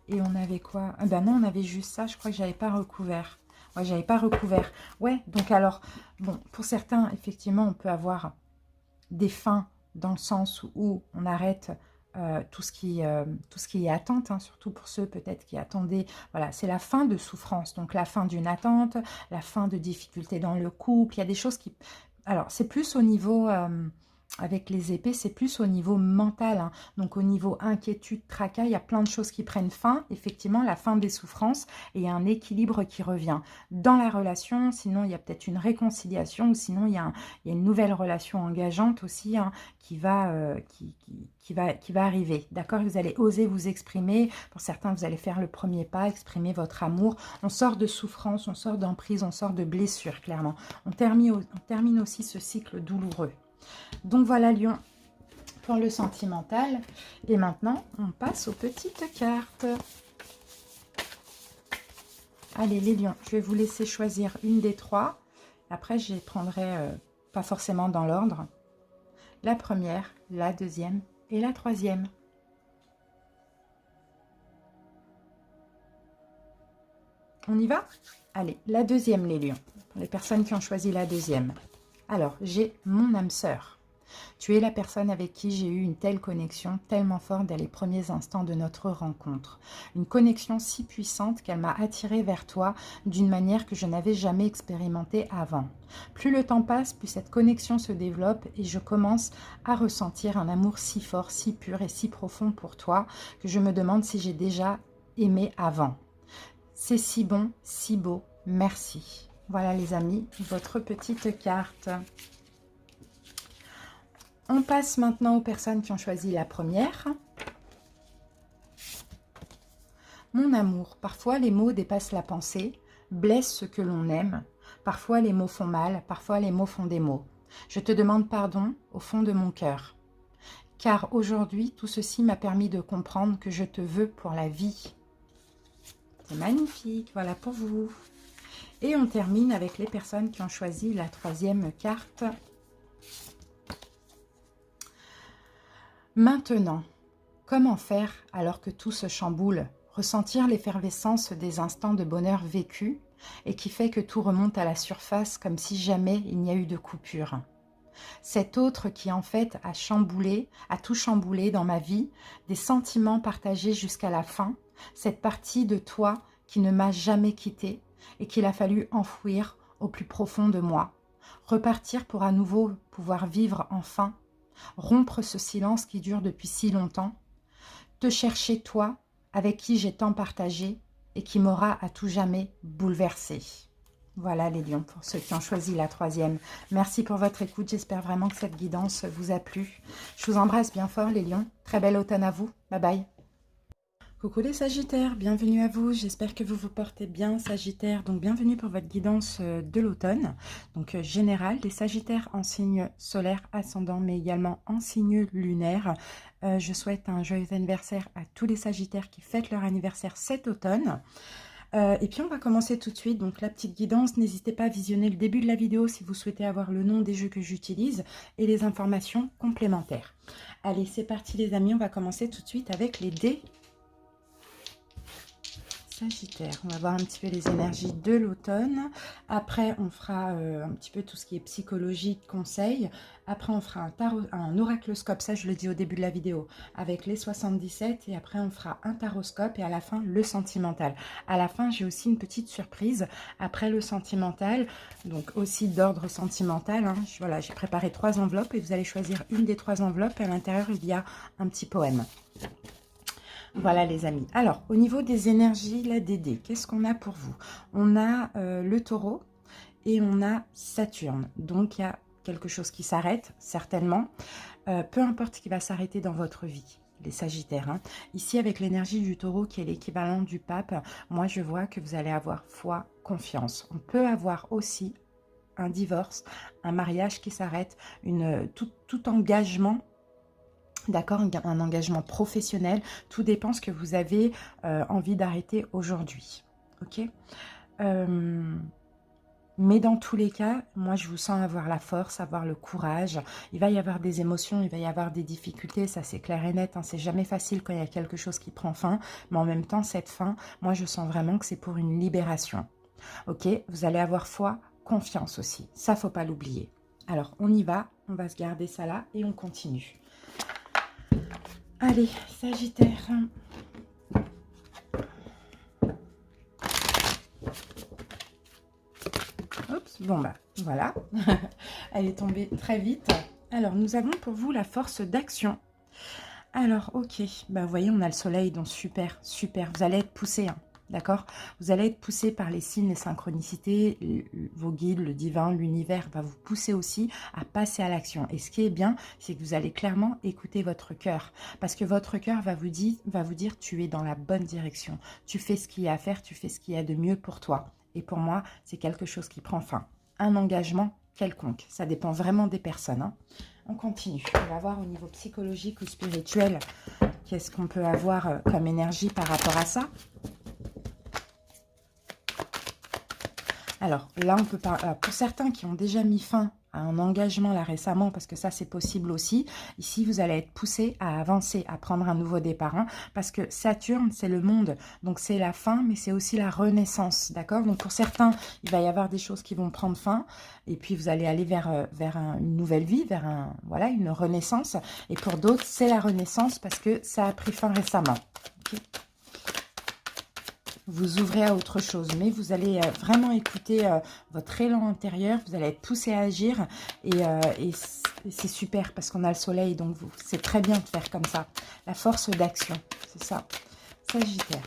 Et on avait quoi? Ah ben non, on avait juste ça. Je crois que j'avais pas recouvert. Ouais, j'avais pas recouvert. Ouais, donc alors, bon, pour certains, effectivement, on peut avoir des fins dans le sens où on arrête tout ce qui est attente, hein, surtout pour ceux peut-être qui attendaient. Voilà, c'est la fin de souffrance, donc la fin d'une attente, la fin de difficultés dans le couple. Il y a des choses qui... Alors, c'est plus au niveau avec les épées, c'est plus au niveau mental, hein. Donc au niveau inquiétude, tracas, il y a plein de choses qui prennent fin. Effectivement, la fin des souffrances et il y a un équilibre qui revient dans la relation. Sinon, il y a peut-être une réconciliation ou sinon, il y a une nouvelle relation engageante aussi, hein, qui va arriver. D'accord? Vous allez oser vous exprimer. Pour certains, vous allez faire le premier pas, exprimer votre amour. On sort de souffrance, on sort d'emprise, on sort de blessure, clairement. On termine aussi ce cycle douloureux. Donc voilà Lion pour le sentimental. Et maintenant, on passe aux petites cartes. Allez les lions, je vais vous laisser choisir une des trois. Après, je les prendrai pas forcément dans l'ordre. La première, la deuxième et la troisième. On y va? Allez, la deuxième les lions. Pour les personnes qui ont choisi la deuxième. Alors, j'ai mon âme sœur. Tu es la personne avec qui j'ai eu une telle connexion, tellement forte dès les premiers instants de notre rencontre. Une connexion si puissante qu'elle m'a attirée vers toi d'une manière que je n'avais jamais expérimentée avant. Plus le temps passe, plus cette connexion se développe et je commence à ressentir un amour si fort, si pur et si profond pour toi que je me demande si j'ai déjà aimé avant. C'est si bon, si beau, merci. Voilà les amis, votre petite carte. On passe maintenant aux personnes qui ont choisi la première. Mon amour, parfois les mots dépassent la pensée, blessent ce que l'on aime. Parfois les mots font mal, parfois les mots font des mots. Je te demande pardon au fond de mon cœur. Car aujourd'hui, tout ceci m'a permis de comprendre que je te veux pour la vie. C'est magnifique, voilà pour vous. Et on termine avec les personnes qui ont choisi la troisième carte. Maintenant, comment faire alors que tout se chamboule? Ressentir l'effervescence des instants de bonheur vécus et qui fait que tout remonte à la surface comme si jamais il n'y a eu de coupure. Cet autre qui en fait a tout chamboulé dans ma vie, des sentiments partagés jusqu'à la fin, cette partie de toi qui ne m'a jamais quittée et qu'il a fallu enfouir au plus profond de moi. Repartir pour à nouveau pouvoir vivre enfin, rompre ce silence qui dure depuis si longtemps, te chercher toi, avec qui j'ai tant partagé et qui m'aura à tout jamais bouleversé. Voilà les lions, pour ceux qui ont choisi la troisième. Merci pour votre écoute, j'espère vraiment que cette guidance vous a plu. Je vous embrasse bien fort les lions, très bel automne à vous, bye bye. Coucou les Sagittaires, bienvenue à vous, j'espère que vous vous portez bien Sagittaire, donc bienvenue pour votre guidance de l'automne, donc générale, les Sagittaires en signe solaire ascendant mais également en signe lunaire. Je souhaite un joyeux anniversaire à tous les Sagittaires qui fêtent leur anniversaire cet automne. Et puis on va commencer tout de suite, donc la petite guidance, n'hésitez pas à visionner le début de la vidéo si vous souhaitez avoir le nom des jeux que j'utilise et les informations complémentaires. Allez c'est parti les amis, on va commencer tout de suite avec les dés. Sagittaire, on va voir un petit peu les énergies de l'automne. Après, on fera un petit peu tout ce qui est psychologique, conseil. Après, on fera un oracloscope, ça je le dis au début de la vidéo, avec les 77. Et après, on fera un taroscope et à la fin, le sentimental. À la fin, j'ai aussi une petite surprise après le sentimental, donc aussi d'ordre sentimental. Hein. Voilà, j'ai préparé 3 enveloppes et vous allez choisir une des 3 enveloppes. Et à l'intérieur, il y a un petit poème. Voilà les amis. Alors, au niveau des énergies, là, des dés, qu'est-ce qu'on a pour vous? On a le taureau et on a Saturne. Donc, il y a quelque chose qui s'arrête, certainement. Peu importe ce qui va s'arrêter dans votre vie, les Sagittaires. Hein. Ici, avec l'énergie du taureau qui est l'équivalent du pape, moi, je vois que vous allez avoir foi, confiance. On peut avoir aussi un divorce, un mariage qui s'arrête, tout engagement. D'accord, un engagement professionnel, tout dépend ce que vous avez envie d'arrêter aujourd'hui. Ok, mais dans tous les cas, moi je vous sens avoir la force, avoir le courage. Il va y avoir des émotions, il va y avoir des difficultés, ça c'est clair et net. Hein, c'est jamais facile quand il y a quelque chose qui prend fin, mais en même temps cette fin, moi je sens vraiment que c'est pour une libération. Ok, vous allez avoir foi, confiance aussi, ça faut pas l'oublier. Alors on y va, on va se garder ça là et on continue. Allez, Sagittaire. Oups, bon bah, voilà. Elle est tombée très vite. Alors, nous avons pour vous la force d'action. Alors, ok, bah, vous voyez, on a le soleil, donc super, super. Vous allez être poussé, hein, d'accord? Vous allez être poussé par les signes, les synchronicités, vos guides, le divin, l'univers va vous pousser aussi à passer à l'action. Et ce qui est bien, c'est que vous allez clairement écouter votre cœur. Parce que votre cœur va vous dire, tu es dans la bonne direction. Tu fais ce qu'il y a à faire, tu fais ce qu'il y a de mieux pour toi. Et pour moi, c'est quelque chose qui prend fin. Un engagement quelconque. Ça dépend vraiment des personnes, hein. On continue. On va voir au niveau psychologique ou spirituel qu'est-ce qu'on peut avoir comme énergie par rapport à ça. Alors là, on peut pas. Pour certains qui ont déjà mis fin à un engagement là récemment, parce que ça c'est possible aussi, ici vous allez être poussé à avancer, à prendre un nouveau départ, hein, parce que Saturne c'est le monde, donc c'est la fin, mais c'est aussi la renaissance, d'accord? Donc pour certains, il va y avoir des choses qui vont prendre fin, et puis vous allez aller vers une nouvelle vie, vers voilà, une renaissance, et pour d'autres, c'est la renaissance parce que ça a pris fin récemment. Okay, vous ouvrez à autre chose, mais vous allez vraiment écouter votre élan intérieur, vous allez être poussé à agir, et c'est super parce qu'on a le soleil, donc c'est très bien de faire comme ça. La force d'action, c'est ça. Sagittaire.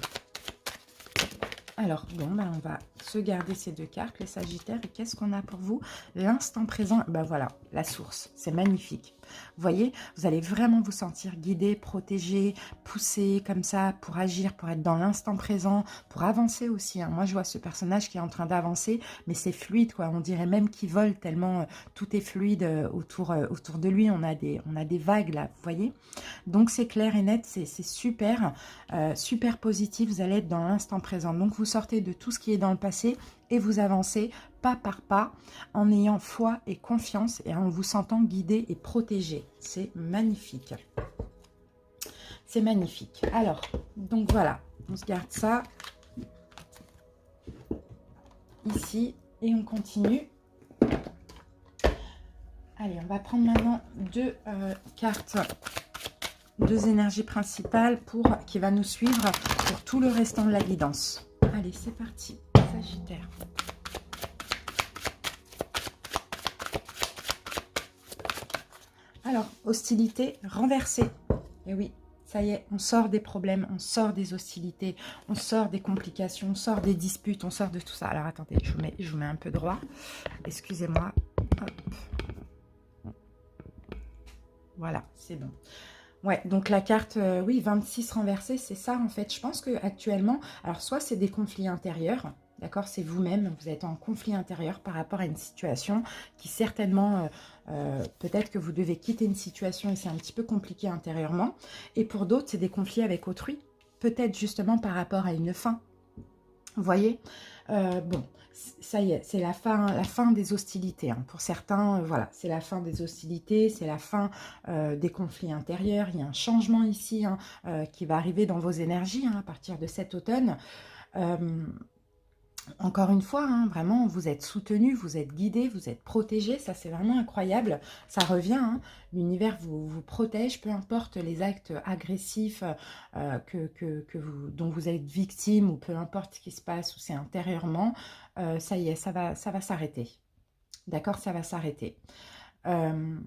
Alors, bon, ben, on va se garder ces deux cartes, les Sagittaires. Et qu'est-ce qu'on a pour vous? L'instant présent, ben voilà, la source. C'est magnifique. Vous voyez, vous allez vraiment vous sentir guidé, protégé, poussé comme ça pour agir, pour être dans l'instant présent, pour avancer aussi, hein. Moi, je vois ce personnage qui est en train d'avancer, mais c'est fluide, quoi. On dirait même qu'il vole tellement tout est fluide autour de lui. On a des vagues, là, vous voyez. Donc, c'est clair et net, c'est super, super positif. Vous allez être dans l'instant présent. Donc, vous sortez de tout ce qui est dans le passé et vous avancez pas par pas en ayant foi et confiance et en vous sentant guidé et protégé. C'est magnifique. C'est magnifique. Alors, donc voilà, on se garde ça ici et on continue. Allez, on va prendre maintenant deux cartes, deux énergies principales qui va nous suivre pour tout le restant de la guidance. Allez, c'est parti. Sagittaire. Alors, hostilité renversée. Et oui, ça y est, on sort des problèmes, on sort des hostilités, on sort des complications, on sort des disputes, on sort de tout ça. Alors, attendez, je vous mets un peu droit. Excusez-moi. Voilà, c'est bon. Ouais, donc la carte, oui, 26 renversée, c'est ça en fait. Je pense qu'actuellement, alors soit c'est des conflits intérieurs, d'accord, c'est vous-même, vous êtes en conflit intérieur par rapport à une situation qui certainement, peut-être que vous devez quitter une situation et c'est un petit peu compliqué intérieurement. Et pour d'autres, c'est des conflits avec autrui, peut-être justement par rapport à une fin. Vous voyez, bon, ça y est, c'est la fin des hostilités, hein. Pour certains, voilà, c'est la fin des hostilités, c'est la fin des conflits intérieurs. Il y a un changement ici, hein, qui va arriver dans vos énergies, hein, à partir de cet automne. Encore une fois, hein, vraiment, vous êtes soutenu, vous êtes guidé, vous êtes protégé. Ça, c'est vraiment incroyable. Ça revient, hein. L'univers vous protège, peu importe les actes agressifs dont vous êtes victime, ou peu importe ce qui se passe, ou c'est intérieurement. Ça y est, ça va s'arrêter. D'accord, ça va s'arrêter. Il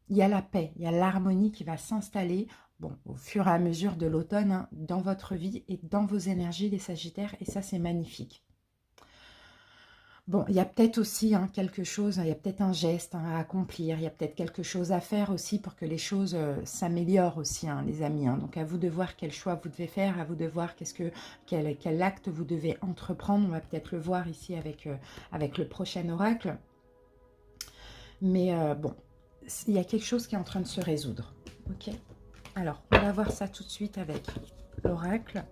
y a la paix, il y a l'harmonie qui va s'installer, bon, au fur et à mesure de l'automne, hein, dans votre vie et dans vos énergies, les Sagittaires. Et ça, c'est magnifique. Bon, il y a peut-être aussi, hein, quelque chose, il y a peut-être un geste, hein, à accomplir, il y a peut-être quelque chose à faire aussi pour que les choses s'améliorent aussi, hein, les amis, hein. Donc à vous de voir quel choix vous devez faire, à vous de voir quel acte vous devez entreprendre. On va peut-être le voir ici avec le prochain oracle. Mais bon, il y a quelque chose qui est en train de se résoudre. Ok. Alors, on va voir ça tout de suite avec l'oracle.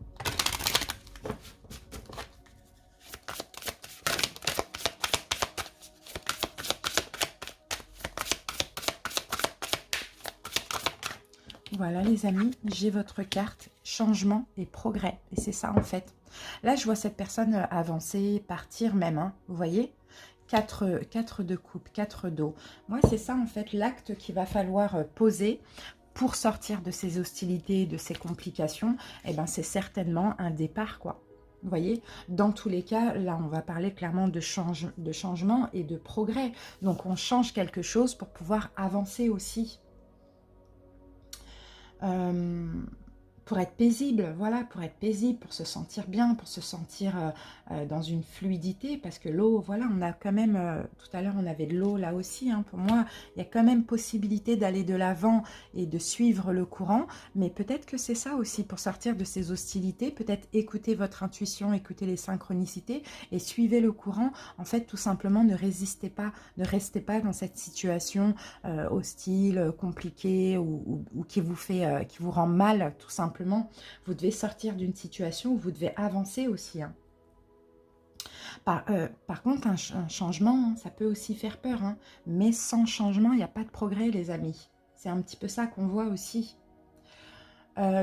Voilà les amis, j'ai votre carte, changement et progrès. Et c'est ça en fait. Là, je vois cette personne avancer, partir même, hein, vous voyez, 4 de coupe, 4 d'eau. Moi, c'est ça en fait, l'acte qu'il va falloir poser pour sortir de ces hostilités, de ces complications. Eh ben, c'est certainement un départ, quoi. Vous voyez, dans tous les cas, là, on va parler clairement de changement et de progrès. Donc, on change quelque chose pour pouvoir avancer aussi. Pour être paisible, voilà, pour être paisible, pour se sentir bien, pour se sentir dans une fluidité, parce que l'eau, voilà, on a quand même, tout à l'heure on avait de l'eau là aussi, hein, pour moi, il y a quand même possibilité d'aller de l'avant et de suivre le courant, mais peut-être que c'est ça aussi, pour sortir de ces hostilités, peut-être écouter votre intuition, écouter les synchronicités et suivez le courant, en fait, tout simplement, ne restez pas dans cette situation hostile, compliquée ou qui vous rend mal, tout simplement. Vous devez sortir d'une situation où vous devez avancer aussi. Hein. Par contre, un changement, hein, ça peut aussi faire peur. Hein, mais sans changement, il n'y a pas de progrès, les amis. C'est un petit peu ça qu'on voit aussi.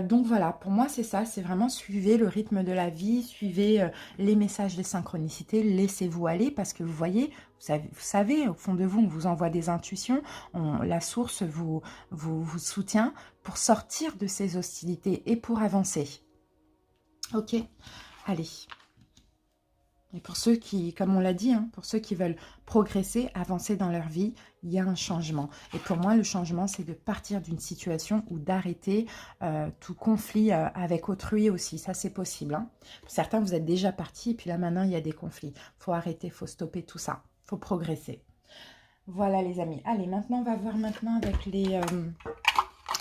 Donc voilà, pour moi c'est ça, c'est vraiment suivez le rythme de la vie, suivez les messages des synchronicités, laissez-vous aller parce que vous voyez, vous savez, au fond de vous, on vous envoie des intuitions, la source vous soutient pour sortir de ces hostilités et pour avancer. Ok, allez. Et pour ceux qui, comme on l'a dit, hein, pour ceux qui veulent progresser, avancer dans leur vie, il y a un changement. Et pour moi, le changement, c'est de partir d'une situation ou d'arrêter tout conflit avec autrui aussi. Ça, c'est possible. Hein. Pour certains, vous êtes déjà partis et puis là, maintenant, il y a des conflits. Il faut arrêter, il faut stopper tout ça. Il faut progresser. Voilà, les amis. Allez, maintenant, on va voir maintenant avec les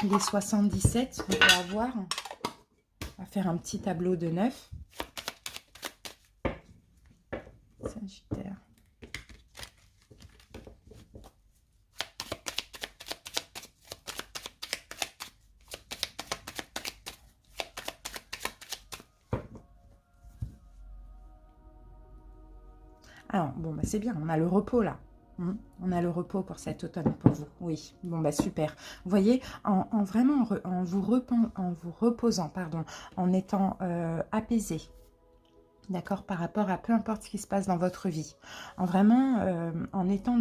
77. On va avoir... On va faire un petit tableau de 9. Sagittaire. Alors, bon, bah, c'est bien, on a le repos là. On a le repos pour cet automne, pour vous. Oui, bon, bah super. Vous voyez, vraiment, en vous reposant, pardon, en étant apaisé, d'accord, par rapport à peu importe ce qui se passe dans votre vie, en étant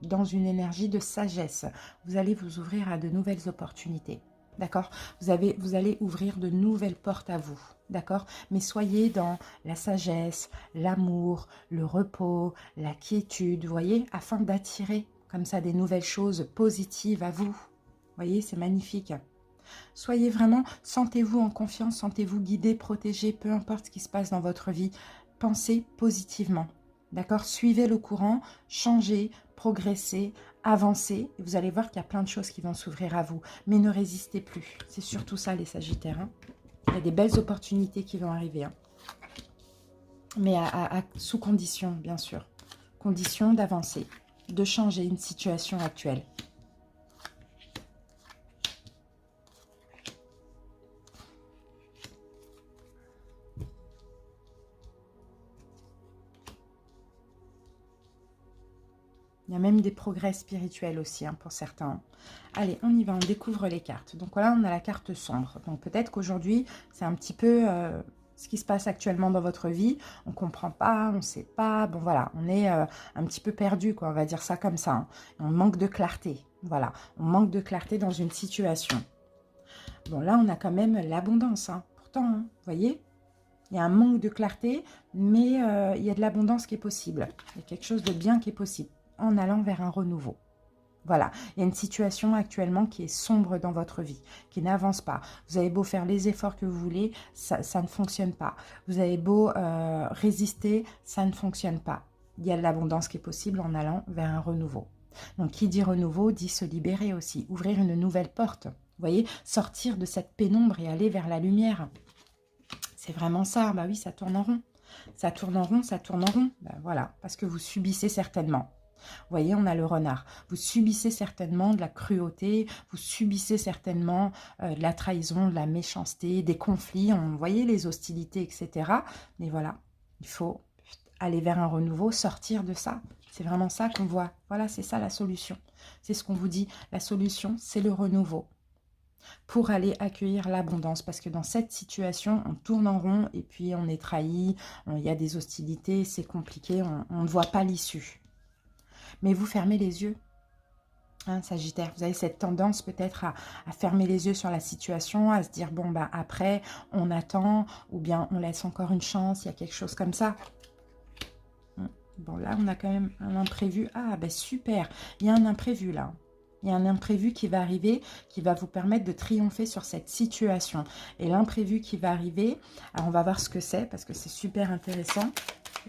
dans une énergie de sagesse, vous allez vous ouvrir à de nouvelles opportunités. D'accord, vous allez ouvrir de nouvelles portes à vous. D'accord, mais soyez dans la sagesse, l'amour, le repos, la quiétude, vous voyez, afin d'attirer comme ça des nouvelles choses positives à vous. Vous voyez, c'est magnifique. Soyez vraiment, sentez-vous en confiance, sentez-vous guidé, protégé, peu importe ce qui se passe dans votre vie. Pensez positivement. D'accord, suivez le courant, changez, progressez, avancez. Et vous allez voir qu'il y a plein de choses qui vont s'ouvrir à vous. Mais ne résistez plus. C'est surtout ça, les Sagittaires. Hein. Il y a des belles opportunités qui vont arriver. Hein. Mais sous condition, bien sûr. Condition d'avancer, de changer une situation actuelle. Il y a même des progrès spirituels aussi hein, pour certains. Allez, on y va, on découvre les cartes. Donc voilà, on a la carte sombre. Donc peut-être qu'aujourd'hui, c'est un petit peu ce qui se passe actuellement dans votre vie. On ne comprend pas, on ne sait pas. Bon voilà, on est un petit peu perdu, quoi. On va dire ça comme ça. Hein. On manque de clarté. Voilà, on manque de clarté dans une situation. Bon là, on a quand même l'abondance. Hein. Pourtant, hein, vous voyez, il y a un manque de clarté, mais il y a de l'abondance qui est possible. Il y a quelque chose de bien qui est possible. En allant vers un renouveau. Voilà, il y a une situation actuellement qui est sombre dans votre vie, qui n'avance pas. Vous avez beau faire les efforts que vous voulez, ça ne fonctionne pas. Vous avez beau résister, ça ne fonctionne pas. Il y a de l'abondance qui est possible en allant vers un renouveau. Donc, qui dit renouveau, dit se libérer aussi, ouvrir une nouvelle porte. Vous voyez, sortir de cette pénombre et aller vers la lumière. C'est vraiment ça, bah oui, ça tourne en rond. Ça tourne en rond, ça tourne en rond. Ben voilà, parce que vous subissez certainement. Vous voyez, on a le renard. Vous subissez certainement de la cruauté, vous subissez certainement de la trahison, de la méchanceté, des conflits, vous voyez, les hostilités, etc. Mais voilà, il faut aller vers un renouveau, sortir de ça. C'est vraiment ça qu'on voit. Voilà, c'est ça la solution. C'est ce qu'on vous dit. La solution, c'est le renouveau. Pour aller accueillir l'abondance. Parce que dans cette situation, on tourne en rond et puis on est trahi, il y a des hostilités, c'est compliqué, on ne voit pas l'issue. Mais vous fermez les yeux. Hein, Sagittaire, vous avez cette tendance peut-être à fermer les yeux sur la situation, à se dire, bon, bah, après, on attend, ou bien on laisse encore une chance, il y a quelque chose comme ça. Bon, là, on a quand même un imprévu. Ah, ben super, il y a un imprévu là. Il y a un imprévu qui va arriver, qui va vous permettre de triompher sur cette situation. Et l'imprévu qui va arriver, alors on va voir ce que c'est, parce que c'est super intéressant.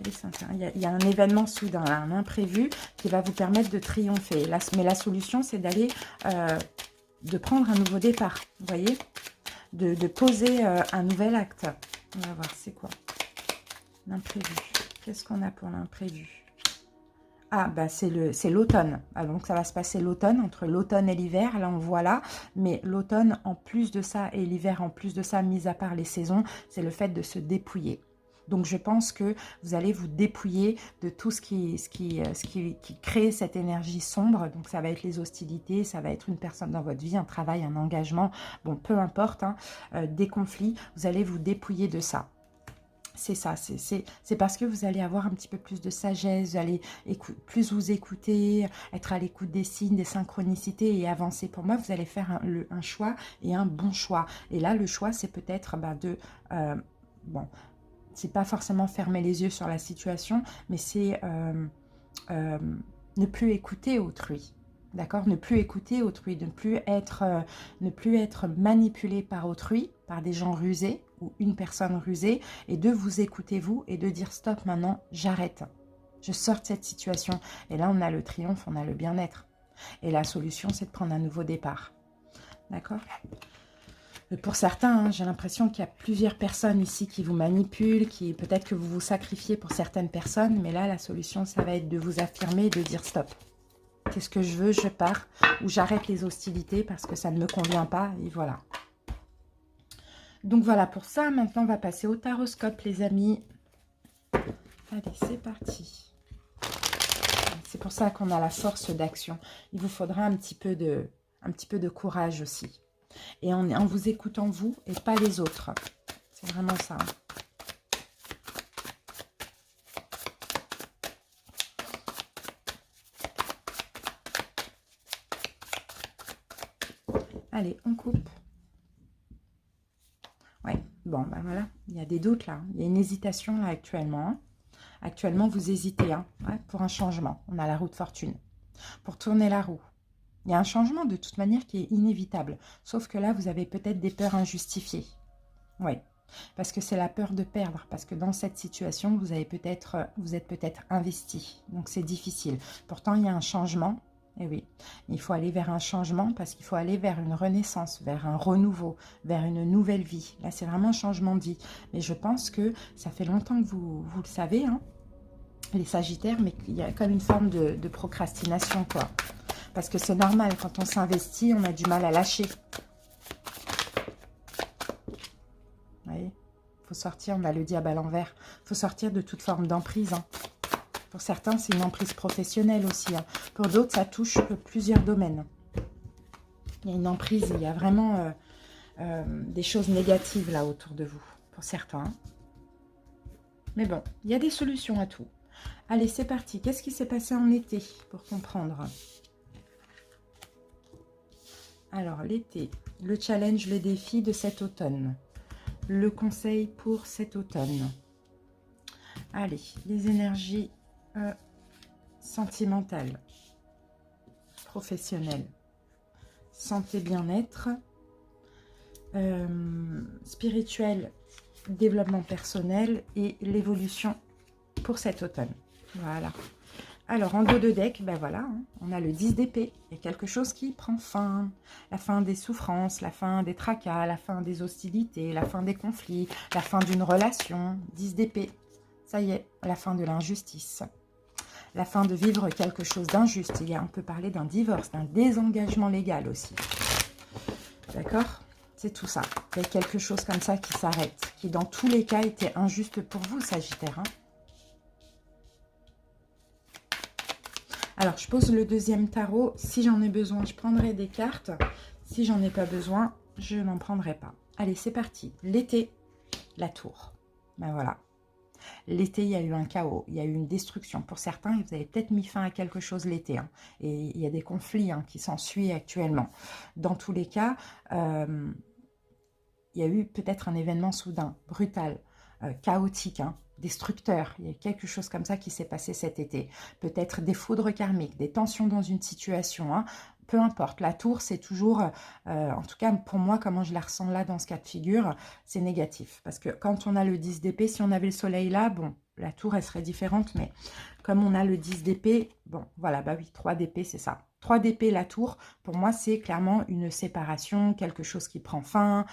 Il y a un événement soudain, là, un imprévu qui va vous permettre de triompher. Là, mais la solution, c'est d'aller, de prendre un nouveau départ, vous voyez, de poser un nouvel acte. On va voir, c'est quoi l'imprévu? Qu'est-ce qu'on a pour l'imprévu? Ah, bah c'est l'automne. Ah, donc, ça va se passer l'automne, entre l'automne et l'hiver. Là, on voit là. Mais l'automne, en plus de ça, et l'hiver, en plus de ça, mis à part les saisons, c'est le fait de se dépouiller. Donc, je pense que vous allez vous dépouiller de tout ce qui crée cette énergie sombre. Donc, ça va être les hostilités, ça va être une personne dans votre vie, un travail, un engagement. Bon, peu importe, hein, des conflits. Vous allez vous dépouiller de ça. C'est ça, c'est parce que vous allez avoir un petit peu plus de sagesse, vous allez plus vous écouter, être à l'écoute des signes, des synchronicités et avancer. Pour moi, vous allez faire un choix et un bon choix. Et là, le choix, c'est peut-être bon, c'est pas forcément fermer les yeux sur la situation, mais c'est ne plus écouter autrui. D'accord? Ne plus écouter autrui, ne plus être manipulé par autrui, par des gens rusés ou une personne rusée, et de vous écouter vous et de dire stop maintenant, j'arrête. Je sors de cette situation. Et là, on a le triomphe, on a le bien-être. Et la solution, c'est de prendre un nouveau départ. D'accord? Pour certains, hein, j'ai l'impression qu'il y a plusieurs personnes ici qui vous manipulent, qui peut-être que vous vous sacrifiez pour certaines personnes, mais là, la solution, ça va être de vous affirmer et de dire stop. Qu'est-ce que je veux? Je pars ou j'arrête les hostilités parce que ça ne me convient pas. Et voilà. Donc voilà pour ça. Maintenant, on va passer au taroscope, les amis. Allez, c'est parti. C'est pour ça qu'on a la force d'action. Il vous faudra un petit peu de courage aussi. Et en vous écoutant vous et pas les autres. C'est vraiment ça. Allez, on coupe. Ouais, bon, ben voilà, il y a des doutes là. Il y a une hésitation là actuellement. Hein. Actuellement, vous hésitez hein, ouais, pour un changement. On a la roue de fortune. Pour tourner la roue. Il y a un changement de toute manière qui est inévitable. Sauf que là, vous avez peut-être des peurs injustifiées. Oui, parce que c'est la peur de perdre. Parce que dans cette situation, vous êtes peut-être investi. Donc, c'est difficile. Pourtant, il y a un changement. Et oui, il faut aller vers un changement parce qu'il faut aller vers une renaissance, vers un renouveau, vers une nouvelle vie. Là, c'est vraiment un changement de vie. Mais je pense que ça fait longtemps que vous le savez, hein, les Sagittaires, mais qu'il y a comme une forme de procrastination, quoi. Parce que c'est normal, quand on s'investit, on a du mal à lâcher. Vous voyez, il faut sortir, on a le diable à l'envers. Il faut sortir de toute forme d'emprise, hein. Pour certains, c'est une emprise professionnelle aussi. Hein. Pour d'autres, ça touche plusieurs domaines. Il y a une emprise, il y a vraiment des choses négatives là autour de vous, pour certains. Hein. Mais bon, il y a des solutions à tout. Allez, c'est parti. Qu'est-ce qui s'est passé en été pour comprendre? Alors, l'été, le challenge, le défi de cet automne. Le conseil pour cet automne. Allez, les énergies sentimentale, professionnelle, santé, bien-être, spirituel, développement personnel et l'évolution pour cet automne. Voilà. Alors, en dos de deck, ben voilà, hein, on a le 10 d'épée. Il y a quelque chose qui prend fin. La fin des souffrances, la fin des tracas, la fin des hostilités, la fin des conflits, la fin d'une relation. 10 d'épée. Ça y est, la fin de l'injustice. La fin de vivre quelque chose d'injuste. On peut parler d'un divorce, d'un désengagement légal aussi. D'accord? C'est tout ça. Il y a quelque chose comme ça qui s'arrête, qui dans tous les cas était injuste pour vous, Sagittaire. Hein. Alors, je pose le deuxième tarot. Si j'en ai besoin, je prendrai des cartes. Si j'en ai pas besoin, je n'en prendrai pas. Allez, c'est parti. L'été, la tour. Ben voilà. L'été, il y a eu un chaos, il y a eu une destruction. Pour certains, vous avez peut-être mis fin à quelque chose l'été. Hein, et il y a des conflits qui s'ensuivent actuellement. Dans tous les cas, il y a eu peut-être un événement soudain, brutal, chaotique, destructeur. Il y a quelque chose comme ça qui s'est passé cet été. Peut-être des foudres karmiques, des tensions dans une situation. Peu importe, la tour, c'est toujours, en tout cas pour moi, comment je la ressens là dans ce cas de figure, c'est négatif. Parce que quand on a le 10 d'épée, si on avait le soleil là, bon, la tour, elle serait différente, mais comme on a le 10 d'épée, bon, voilà, bah oui, 3 d'épée, c'est ça. 3 d'épée, la tour, pour moi, c'est clairement une séparation, quelque chose qui prend fin,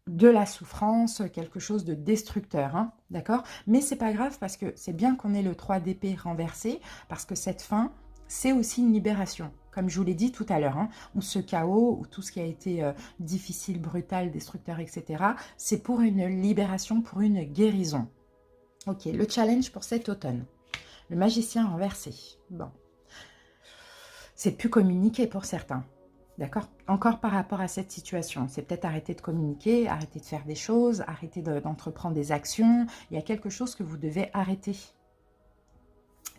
de la souffrance, quelque chose de destructeur, d'accord? Mais c'est pas grave parce que c'est bien qu'on ait le 3 d'épée renversé, parce que cette fin, c'est aussi une libération, comme je vous l'ai dit tout à l'heure, où ce chaos, ou tout ce qui a été difficile, brutal, destructeur, etc., c'est pour une libération, pour une guérison. Ok, le challenge pour cet automne. Le magicien renversé. Bon. C'est plus communiqué pour certains. D'accord? Encore par rapport à cette situation. C'est peut-être arrêter de communiquer, arrêter de faire des choses, arrêter d'entreprendre des actions. Il y a quelque chose que vous devez arrêter.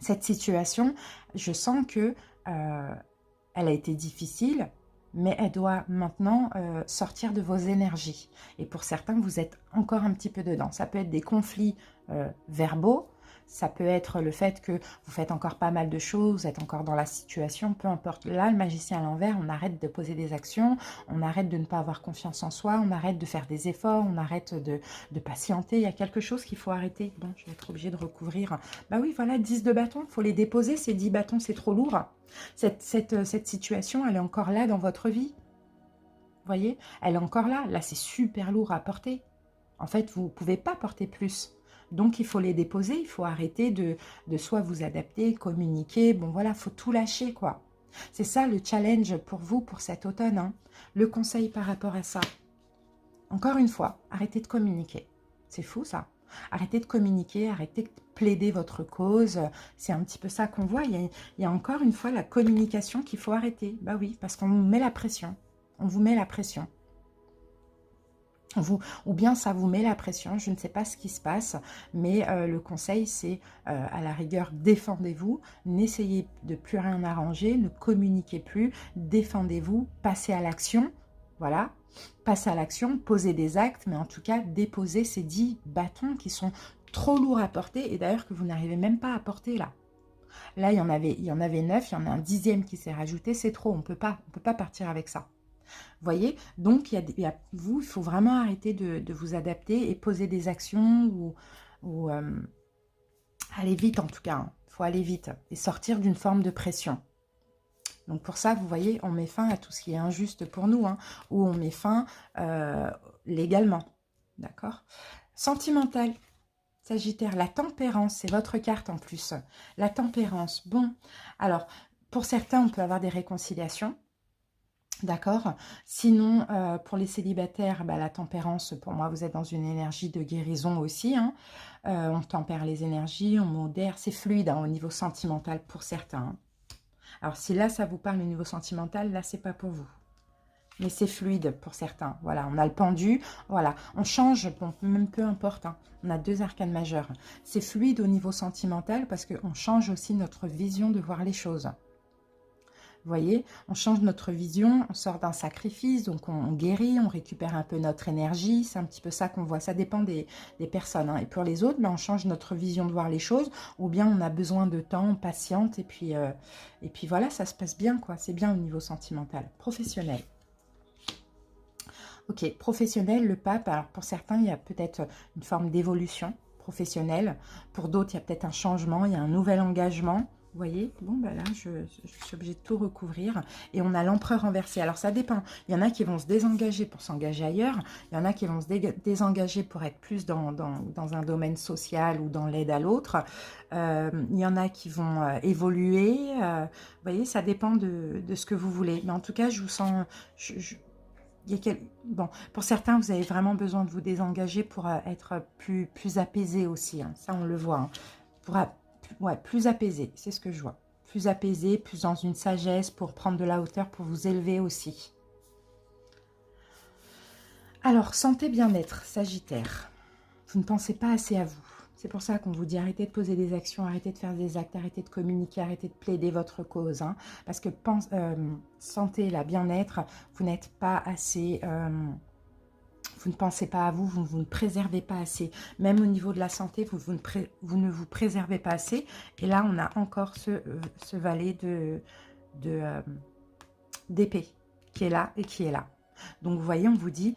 Cette situation, je sens que elle a été difficile, mais elle doit maintenant sortir de vos énergies. Et pour certains, vous êtes encore un petit peu dedans. Ça peut être des conflits verbaux, ça peut être le fait que vous faites encore pas mal de choses, vous êtes encore dans la situation, peu importe. Là, le magicien à l'envers, on arrête de poser des actions, on arrête de ne pas avoir confiance en soi, on arrête de faire des efforts, on arrête de patienter. Il y a quelque chose qu'il faut arrêter. Bon, je vais être obligée de recouvrir. Bah oui, voilà, 10 de bâtons, il faut les déposer. Ces 10 bâtons, c'est trop lourd. Cette situation, elle est encore là dans votre vie. Vous voyez, elle est encore là. Là, c'est super lourd à porter. En fait, vous ne pouvez pas porter plus. Donc, il faut les déposer. Il faut arrêter de soit vous adapter, communiquer. Bon, voilà, il faut tout lâcher, quoi. C'est ça le challenge pour vous, pour cet automne. Le conseil par rapport à ça. Encore une fois, arrêtez de communiquer. C'est fou, ça. Arrêtez de communiquer, arrêtez de plaider votre cause. C'est un petit peu ça qu'on voit. Il y a encore une fois la communication qu'il faut arrêter. Bah oui, parce qu'on vous met la pression. On vous met la pression. Ou bien ça vous met la pression, je ne sais pas ce qui se passe, mais le conseil c'est à la rigueur, défendez-vous, n'essayez de plus rien arranger, ne communiquez plus, défendez-vous, passez à l'action, voilà, passez à l'action, posez des actes, mais en tout cas déposez ces 10 bâtons qui sont trop lourds à porter et d'ailleurs que vous n'arrivez même pas à porter là. Là il y en avait 9, il y en a un 10e qui s'est rajouté, c'est trop, on ne peut pas partir avec ça. Vous voyez, donc il faut vraiment arrêter de vous adapter et poser des actions ou aller vite en tout cas. Il faut aller vite et sortir d'une forme de pression. Donc pour ça, vous voyez, on met fin à tout ce qui est injuste pour nous, ou on met fin légalement. D'accord? Sentimental, Sagittaire, la tempérance, c'est votre carte en plus. La tempérance, bon. Alors, pour certains, on peut avoir des réconciliations. D'accord. Sinon, pour les célibataires, la tempérance, pour moi, vous êtes dans une énergie de guérison aussi. On tempère les énergies, on modère. C'est fluide au niveau sentimental pour certains. Alors, si là, ça vous parle au niveau sentimental, là, c'est pas pour vous. Mais c'est fluide pour certains. Voilà, on a le pendu. Voilà, on change, bon, même peu importe. On a 2 arcanes majeures. C'est fluide au niveau sentimental parce qu'on change aussi notre vision de voir les choses. Vous voyez, on change notre vision, on sort d'un sacrifice, donc on guérit, on récupère un peu notre énergie. C'est un petit peu ça qu'on voit. Ça dépend des personnes. Et pour les autres, on change notre vision de voir les choses, ou bien on a besoin de temps, on patiente, et puis voilà, ça se passe bien, quoi. C'est bien au niveau sentimental. Professionnel. Ok, professionnel, le pape, alors pour certains, il y a peut-être une forme d'évolution professionnelle. Pour d'autres, il y a peut-être un changement, il y a un nouvel engagement. Vous voyez, bon, là, je suis obligée de tout recouvrir. Et on a l'empereur renversé. Alors, ça dépend. Il y en a qui vont se désengager pour s'engager ailleurs. Il y en a qui vont se désengager pour être plus dans un domaine social ou dans l'aide à l'autre. Il y en a qui vont évoluer. Vous voyez, ça dépend de ce que vous voulez. Mais en tout cas, je vous sens... Bon, pour certains, vous avez vraiment besoin de vous désengager pour être plus apaisé aussi. Ça, on le voit. Plus apaisé, c'est ce que je vois. Plus apaisé, plus dans une sagesse pour prendre de la hauteur, pour vous élever aussi. Alors, santé, bien-être, Sagittaire. Vous ne pensez pas assez à vous. C'est pour ça qu'on vous dit arrêtez de poser des actions, arrêtez de faire des actes, arrêtez de communiquer, arrêtez de plaider votre cause. Hein, parce que santé, la bien-être, vous n'êtes pas assez... vous ne pensez pas à vous, vous ne préservez pas assez. Même au niveau de la santé, vous ne vous préservez pas assez. Et là, on a encore ce valet d'épée qui est là et qui est là. Donc, vous voyez, on vous dit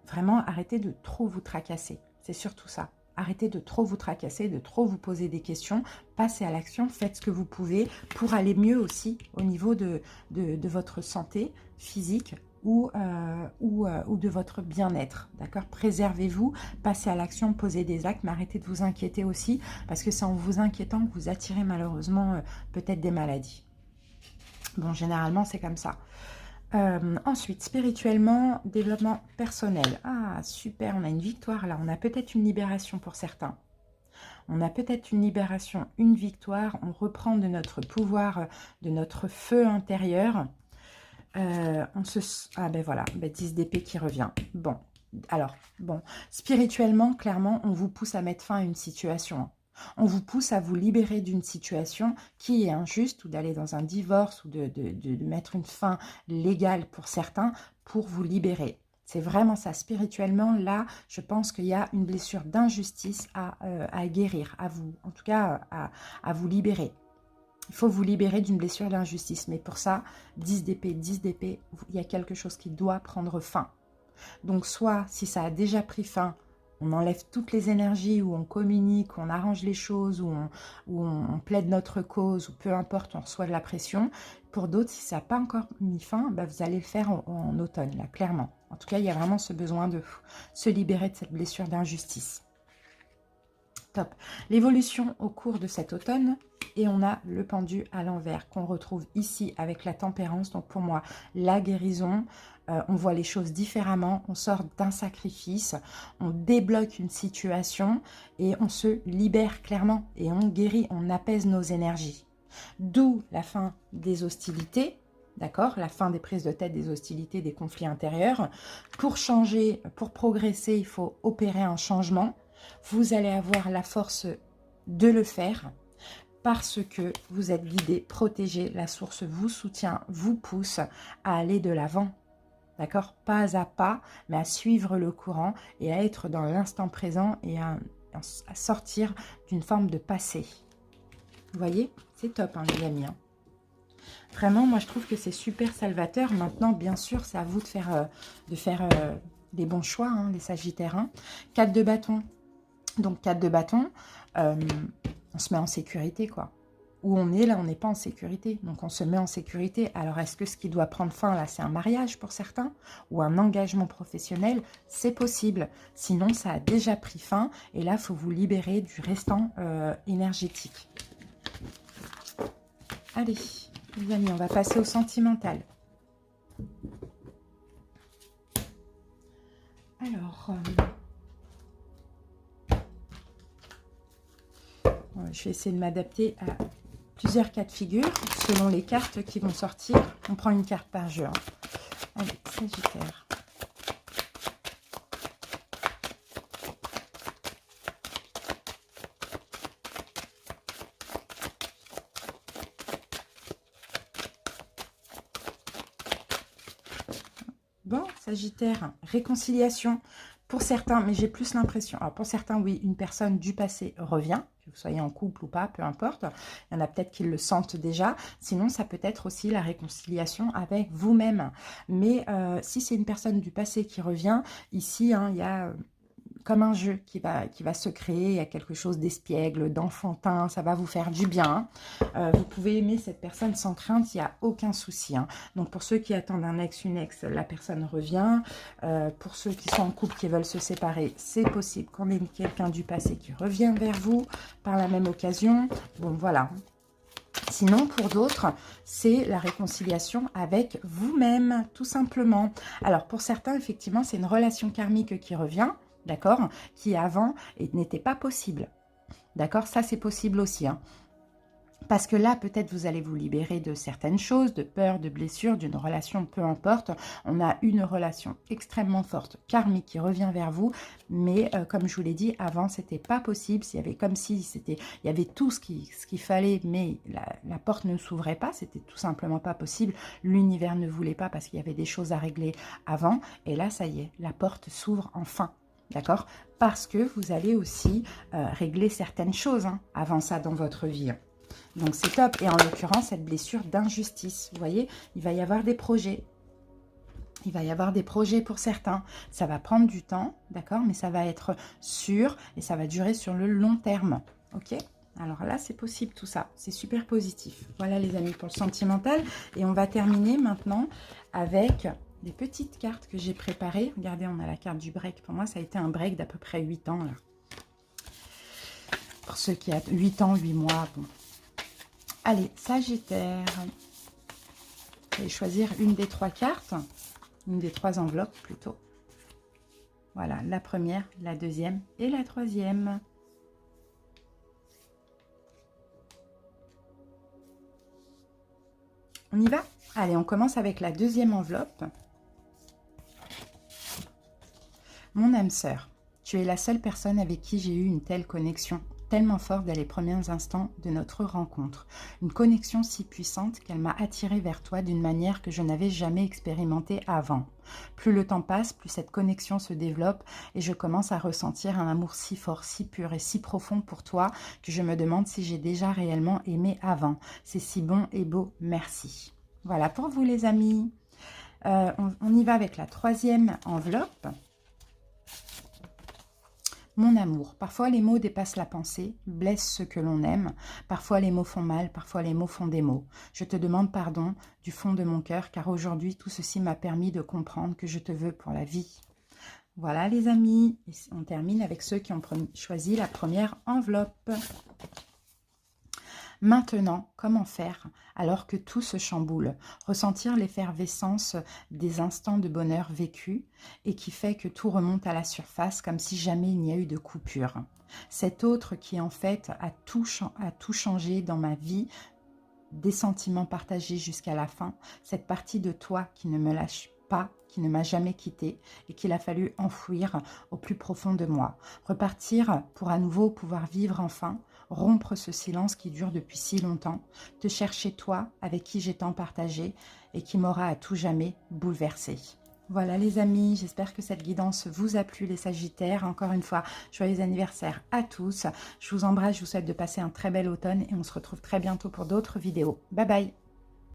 vraiment arrêtez de trop vous tracasser. C'est surtout ça. Arrêtez de trop vous tracasser, de trop vous poser des questions. Passez à l'action, faites ce que vous pouvez pour aller mieux aussi au niveau de votre santé physique ou de votre bien-être. D'accord? Préservez-vous, passez à l'action, posez des actes, mais arrêtez de vous inquiéter aussi parce que c'est en vous inquiétant que vous attirez malheureusement peut-être des maladies. Bon, généralement, c'est comme ça. Ensuite, spirituellement, développement personnel. Ah, super, on a une victoire là. On a peut-être une libération pour certains. On a peut-être une libération, une victoire. On reprend de notre pouvoir, de notre feu intérieur. Ah ben voilà, 10 d'épée qui revient. Bon, alors, bon, spirituellement, clairement, on vous pousse à mettre fin à une situation. On vous pousse à vous libérer d'une situation qui est injuste ou d'aller dans un divorce ou de mettre une fin légale pour certains pour vous libérer. C'est vraiment ça. Spirituellement, là, je pense qu'il y a une blessure d'injustice à guérir, à vous, en tout cas, à vous libérer. Il faut vous libérer d'une blessure d'injustice. Mais pour ça, 10 d'épée, il y a quelque chose qui doit prendre fin. Donc, soit, si ça a déjà pris fin, on enlève toutes les énergies, où on communique, on arrange les choses, où on plaide notre cause, ou peu importe, on reçoit de la pression. Pour d'autres, si ça n'a pas encore mis fin, vous allez le faire en automne, là, clairement. En tout cas, il y a vraiment ce besoin de se libérer de cette blessure d'injustice. Top. L'évolution au cours de cet automne, et on a le pendu à l'envers qu'on retrouve ici avec la tempérance. Donc pour moi, la guérison, on voit les choses différemment, on sort d'un sacrifice, on débloque une situation et on se libère clairement et on guérit, on apaise nos énergies. D'où la fin des hostilités, d'accord, la fin des prises de tête, des hostilités, des conflits intérieurs. Pour changer, pour progresser, il faut opérer un changement. Vous allez avoir la force de le faire parce que vous êtes guidé, protégé. La source vous soutient, vous pousse à aller de l'avant. D'accord? Pas à pas, mais à suivre le courant et à être dans l'instant présent et à sortir d'une forme de passé. Vous voyez? C'est top, hein, les amis. Hein. Vraiment, moi, je trouve que c'est super salvateur. Maintenant, bien sûr, c'est à vous de faire des bons choix, hein, les Sagittaires. Hein. 4 de bâton. Donc, 4 de bâton, on se met en sécurité, quoi. Où on est, là, on n'est pas en sécurité. Donc, on se met en sécurité. Alors, est-ce que ce qui doit prendre fin, là, c'est un mariage pour certains ou un engagement professionnel? C'est possible. Sinon, ça a déjà pris fin. Et là, il faut vous libérer du restant énergétique. Allez, les amis, on va passer au sentimental. Alors... je vais essayer de m'adapter à plusieurs cas de figure selon les cartes qui vont sortir. On prend une carte par jeu. Hein. Allez, Sagittaire. Bon, Sagittaire, réconciliation. Pour certains, mais j'ai plus l'impression, alors pour certains, oui, une personne du passé revient, que vous soyez en couple ou pas, peu importe. Il y en a peut-être qui le sentent déjà. Sinon, ça peut être aussi la réconciliation avec vous-même. Mais si c'est une personne du passé qui revient, ici, hein, il y a... comme un jeu qui va se créer, il y a quelque chose d'espiègle, d'enfantin, ça va vous faire du bien. Vous pouvez aimer cette personne sans crainte, il n'y a aucun souci. Hein. Donc pour ceux qui attendent un ex, une ex, la personne revient. Pour ceux qui sont en couple, qui veulent se séparer, c'est possible qu'on ait quelqu'un du passé qui revient vers vous par la même occasion. Bon, voilà. Sinon, pour d'autres, c'est la réconciliation avec vous-même, tout simplement. Alors pour certains, effectivement, c'est une relation karmique qui revient. D'accord, qui avant n'était pas possible. D'accord, ça c'est possible aussi. Hein. Parce que là, peut-être vous allez vous libérer de certaines choses, de peurs, de blessures, d'une relation, peu importe. On a une relation extrêmement forte, karmique, qui revient vers vous. Mais comme je vous l'ai dit, avant, c'était pas possible. Il y avait comme si il y avait tout ce qu'il fallait, mais la porte ne s'ouvrait pas. C'était tout simplement pas possible. L'univers ne voulait pas parce qu'il y avait des choses à régler avant. Et là, ça y est, la porte s'ouvre enfin. D'accord? Parce que vous allez aussi régler certaines choses avant ça dans votre vie. Donc, c'est top. Et en l'occurrence, cette blessure d'injustice, vous voyez, il va y avoir des projets. Il va y avoir des projets pour certains. Ça va prendre du temps, d'accord? Mais ça va être sûr et ça va durer sur le long terme. Ok? Alors là, c'est possible tout ça. C'est super positif. Voilà les amis pour le sentimental. Et on va terminer maintenant avec des petites cartes que j'ai préparées. Regardez, on a la carte du break. Pour moi, ça a été un break d'à peu près 8 ans. Là. Pour ceux qui ont 8 ans, 8 mois, bon. Allez, Sagittaire. Je vais choisir une des 3 cartes, une des 3 enveloppes plutôt. Voilà, la première, la deuxième et la troisième. On y va? Allez, on commence avec la deuxième enveloppe. Mon âme sœur, tu es la seule personne avec qui j'ai eu une telle connexion. Tellement forte dès les premiers instants de notre rencontre. Une connexion si puissante qu'elle m'a attirée vers toi d'une manière que je n'avais jamais expérimentée avant. Plus le temps passe, plus cette connexion se développe et je commence à ressentir un amour si fort, si pur et si profond pour toi que je me demande si j'ai déjà réellement aimé avant. C'est si bon et beau, merci. Voilà pour vous les amis. On y va avec la troisième enveloppe. Mon amour, parfois les mots dépassent la pensée, blessent ceux que l'on aime, parfois les mots font mal, parfois les mots font des mots. Je te demande pardon du fond de mon cœur, car aujourd'hui tout ceci m'a permis de comprendre que je te veux pour la vie. Voilà les amis, et on termine avec ceux qui ont choisi la première enveloppe. Maintenant, comment faire alors que tout se chamboule? Ressentir l'effervescence des instants de bonheur vécus et qui fait que tout remonte à la surface comme si jamais il n'y a eu de coupure. Cet autre qui en fait a tout changé dans ma vie, des sentiments partagés jusqu'à la fin, cette partie de toi qui ne me lâche pas, qui ne m'a jamais quitté et qu'il a fallu enfouir au plus profond de moi. Repartir pour à nouveau pouvoir vivre enfin, rompre ce silence qui dure depuis si longtemps, te chercher toi avec qui j'ai tant partagé et qui m'aura à tout jamais bouleversé. Voilà les amis, j'espère que cette guidance vous a plu les Sagittaires. Encore une fois, joyeux anniversaire à tous. Je vous embrasse, je vous souhaite de passer un très bel automne et on se retrouve très bientôt pour d'autres vidéos. Bye bye.